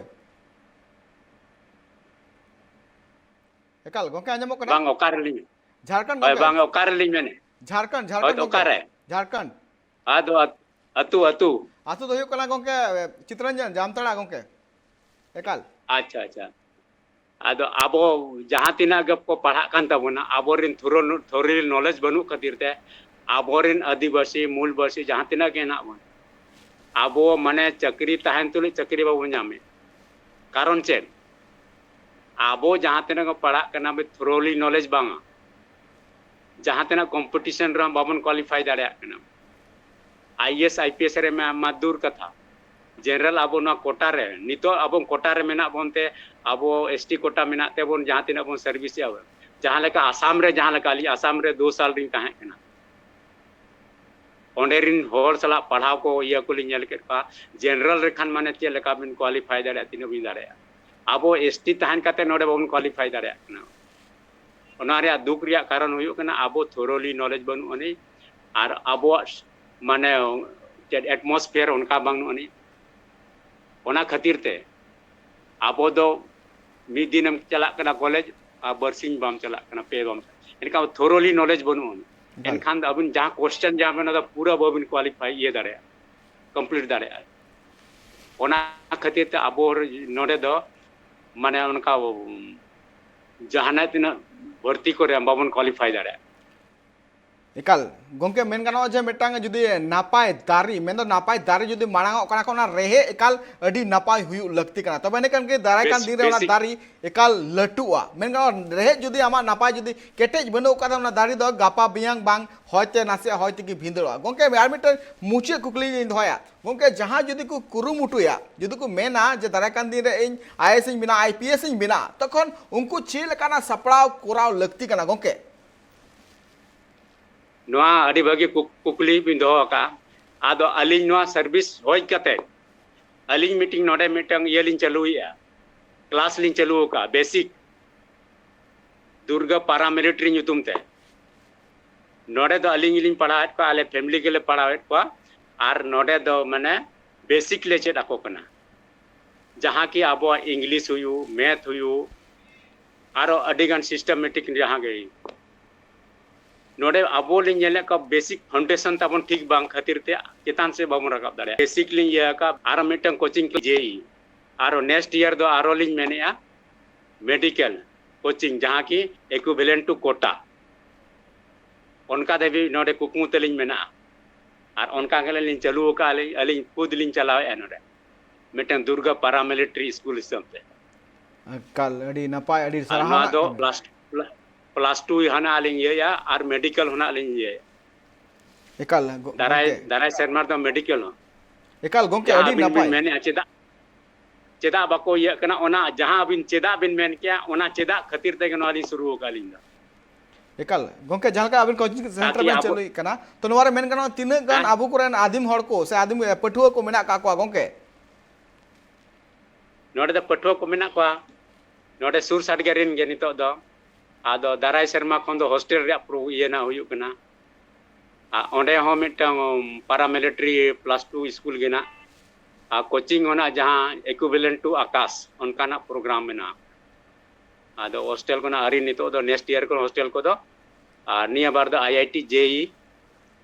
एकाल गोंके आंजमो कना बांग ओकारे लिंग झारखंड ओय बांग ओकारे लिंग मेने झारखंड ओकारे झारखंड आदो अतु आतु दो कना गोंके चित्ररंजन जामताड़ा गोंके एकाल अच्छा आदो आबो जहां तिना गप को पढ़ा कान तबना आबोरिन थोरोली नॉलेज बनु खातिर ते आबोरिन आदिवासी मूलवासी जहां तिना के ना बन आबो माने चाकरी तहन तुले चाकरी बाबो नामे कारण चेन आबो जहाँ तेना को पढ़ा करना बे थ्रोली नॉलेज बांगा जहाँ तेना कंपटीशन रे बाबन क्वालिफाई दाड़े करना आईएएस आईपीएस रे में मजदूर कथा जनरल आबो ना कोटा रे नितो आबो कोटा रे मेना बोनते आबो एसटी कोटा मेना ते बोन जहाँ तेना बोन सर्विस आवे जहाँ लेका आसाम रे जहाँ लेका अली आसाम रे 2 साल रिन ताहे कना ओंडेरिन होर सला पढ़ाव को इया को लिញके का जनरल रेखान माने चे लेका बिन क्वालिफाई दाड़े तिनो बिन दाड़े आबो एसटी तहन काते नोडे बाबन क्वालिफाई दाड़े कना ओना रे दुख रिया कारण हुयो कना आबो थोरोली नॉलेज बनु अनि आर आबो माने एटमॉस्फेयर उनका बांग अनि ओना खातिर ते आबो दो मी दिनम चला कना कॉलेज आ बरसिंग बाम चला कना पे बाम इनका थोरोली नॉलेज बनु एनखान अबिन जहाँ क्वेश्चन जहाँ में ना पूरा बबिन क्वालिफाई ये दाड़े कंप्लीट दाड़े ओना खातिर ते आबो नोडे दो माने उनका जहाना तिना भर्ती करे बाबन क्वालिफाई दाड़े एकाल गोंके मेन गानो जे मिटांग जुदी नापाय दारी मेन दो नापाय दारी जुदी मांग कना कोना रेहे एकाल अडी नापाय हुयु लगती कना तबे ने कन के दाराय कान दिन रे ओना दारी एकाल लटुआ मेन गानो रेहे जुदी आमा नापाय जुदी केटेज बनो कदा ओना दारी दो गापा बियांग बांग होयते नासे होयते की भिंदड़वा गोंके यार मिटन मुचे कुकली धोया गोंके जहां जुदी को कुरुमुटुया जुदी को मेना जे दाराय कान दिन रे इन आईएएस इन बिना आईपीएस इन बिना तखन उनको चेल काना सपड़ाव कोराव लगती कना गोंके नोआ अड़ी भागी कुकली बिन दो का आदो अलिंग नोआ सर्विस होय कते अलिंग मीटिंग नोडे मीटिंग ये लिंग चलुया क्लास लिंग चलु का बेसिक दुर्गा पैरामिलिट्री नुतुम ते नोडे दो अलिंग लिंग पढ़ाएत को आले फैमिली के लिए पढ़ाएत को आर नोडे दो माने बेसिक ले चेद आको कना जहां की आबो इंग्लिश हुयु मैथ हुयु आरो अडिगान सिस्टमेटिक जहां गई नोडे आबो लिंग का बेसिक फाउंडेशन ताबन ठीक बांग खातिर ते चेतान से बाबन रकाब दाड़े बेसिक लिंग ये का आरो मिटन कोचिंग जेई आरो नेक्स्ट ईयर दो आरो लिंग मेनेया मेडिकल कोचिंग जहां की इक्विवेलेंट टू कोटा उनका देवी नोडे कुकमु तेलिंग मेना आर उनका गले लिंग चालू का अलिंग खुद लिंग चलावे नोडे मिटन दुर्गा पैरामिलिट्री स्कूल सिस्टम पे कल अडी नपाय अडी सराहा दो प्लस 2 हना लिंग ये या आर मेडिकल होना लिंग ये एकाल दाराय शर्मा तो मेडिकल हो एकाल गोंके अडी नपाय मैंने चेदा बाको ये कना ओना जहां बिन चेदा बिन मेन किया ओना चेदा खातिर ते गनो आली शुरू होगा लिंग एकाल गोंके जहां का अबिन कोचिंग सेंटर में चलुई कना तो नवारे मेन गनो तिना गान आबो कोरेन आदिम हड़ को से आदिम पठुआ को मेना का को गोंके नोडे द पठुआ को मेना को नोडे सुर साडगेरिन गे नितो दो आदो दाराय शर्मा खन दो हॉस्टल रे प्रो ये ना हुयु कना आ ओंडे हो मिटंग पैरामिलिट्री +2 स्कूल गेना आ कोचिंग होना जहां इक्विवेलेंट टू आकाश उनका प्रोग्राम में आदो हॉस्टल को अरी नितो दो नेक्स्ट ईयर को हॉस्टल को दो आ निया बार दो IIT JEE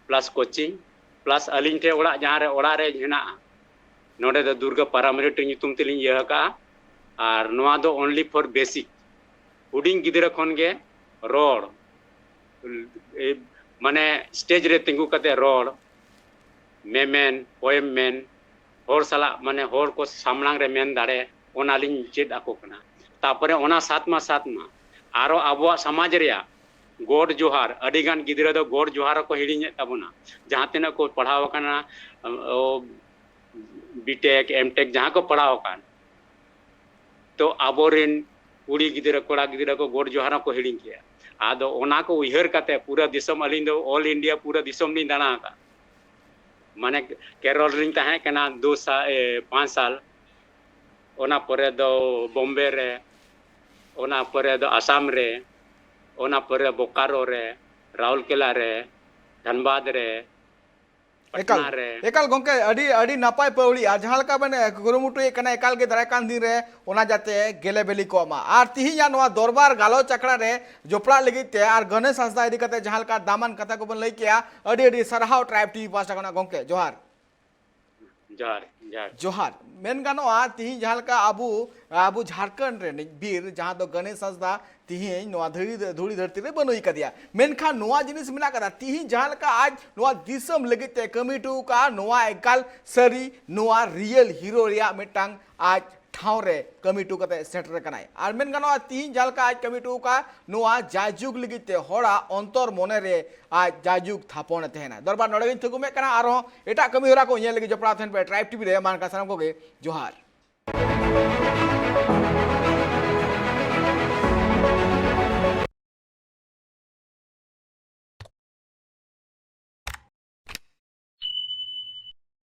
plus coaching plus अलिंग थे ओड़ा जहां रे ओड़ा रे हेना नोडे दो दुर्गा पैरामिलिट्री नितुम तेलिंग यह का आर नोआ दो ओनली फॉर बेसिक हुडिंग गिदरा खन गे रोड माने स्टेज रे तिंगु कते रोड मेमेन पोएम मेन होर सला माने होर को सामलांग रे मेन दाड़े ओना लिंग चेद आको कना तापरे ओना सातमा आरो आबो समाज रे गोड जोहार अडिगान गिदरा दो गोड जोहार को हिडिने ताबोना जहां तेना को पढ़ाव कना बीटेक एमटेक जहां को पढ़ाव कान तो आबोरिन कुड़ी गिदरा कोड़ा गिदरा को गोड जोहार को हिडिंग किया आदो ओना को उहर काते पूरा दिसम अलिंग दो ऑल इंडिया पूरा दिसम लिंग दाना का माने केरल लिंग ताहे कना 5 साल ओना परे दो बॉम्बे रे ओना परे दो आसाम रे ओना परे बोकारो रे राउरकेला रे धनबाद रे एकाल गोंके अडी नापाय पौड़ी आ जहां लका बने गुरुमुटु कना एकाल के दाराय कान दिन रे ओना जाते गेले बेली को मा आर तिहिया नवा दरबार गालो चकड़ा रे जोपड़ा लगी ते आर गणेश हंसदा इदी कते जहां लका दामन कथा को बन लई किया अडी सरहाव ट्राइब टीवी पास कना गोंके जोहार जोहार जोहार जोहार मेन गानोआ तिहिं जहाँ लेका आबू झारखंड रे बीर जहाँ दो गणेश हंसदा तिहिं नोआ धूड़ी धरती रे बनोई कदिया मेनखान नोआ जिनिस मेना कदा तिहिं जहाँ लेका आज नोआ दिसम लगित ते कमी टू का नोआ एकाल सरी नोआ रियल हीरो रिया मिटांग आज ठाव रे कमी टू कते सेटर कनाय आर मेन गानोआ तिहिं जहाँ लेका आज कमी टू का नोआ जाजुग लगित ते होड़ा अंतर मोने रे आज जाजुग थापोन तेहना दरबार नोड़गिन थुगुमे कना आरो एटा कमी होरा को ñel लगी जपड़ा थेन पे ट्राइब टीवी रे मान का सनम को गे जोहार।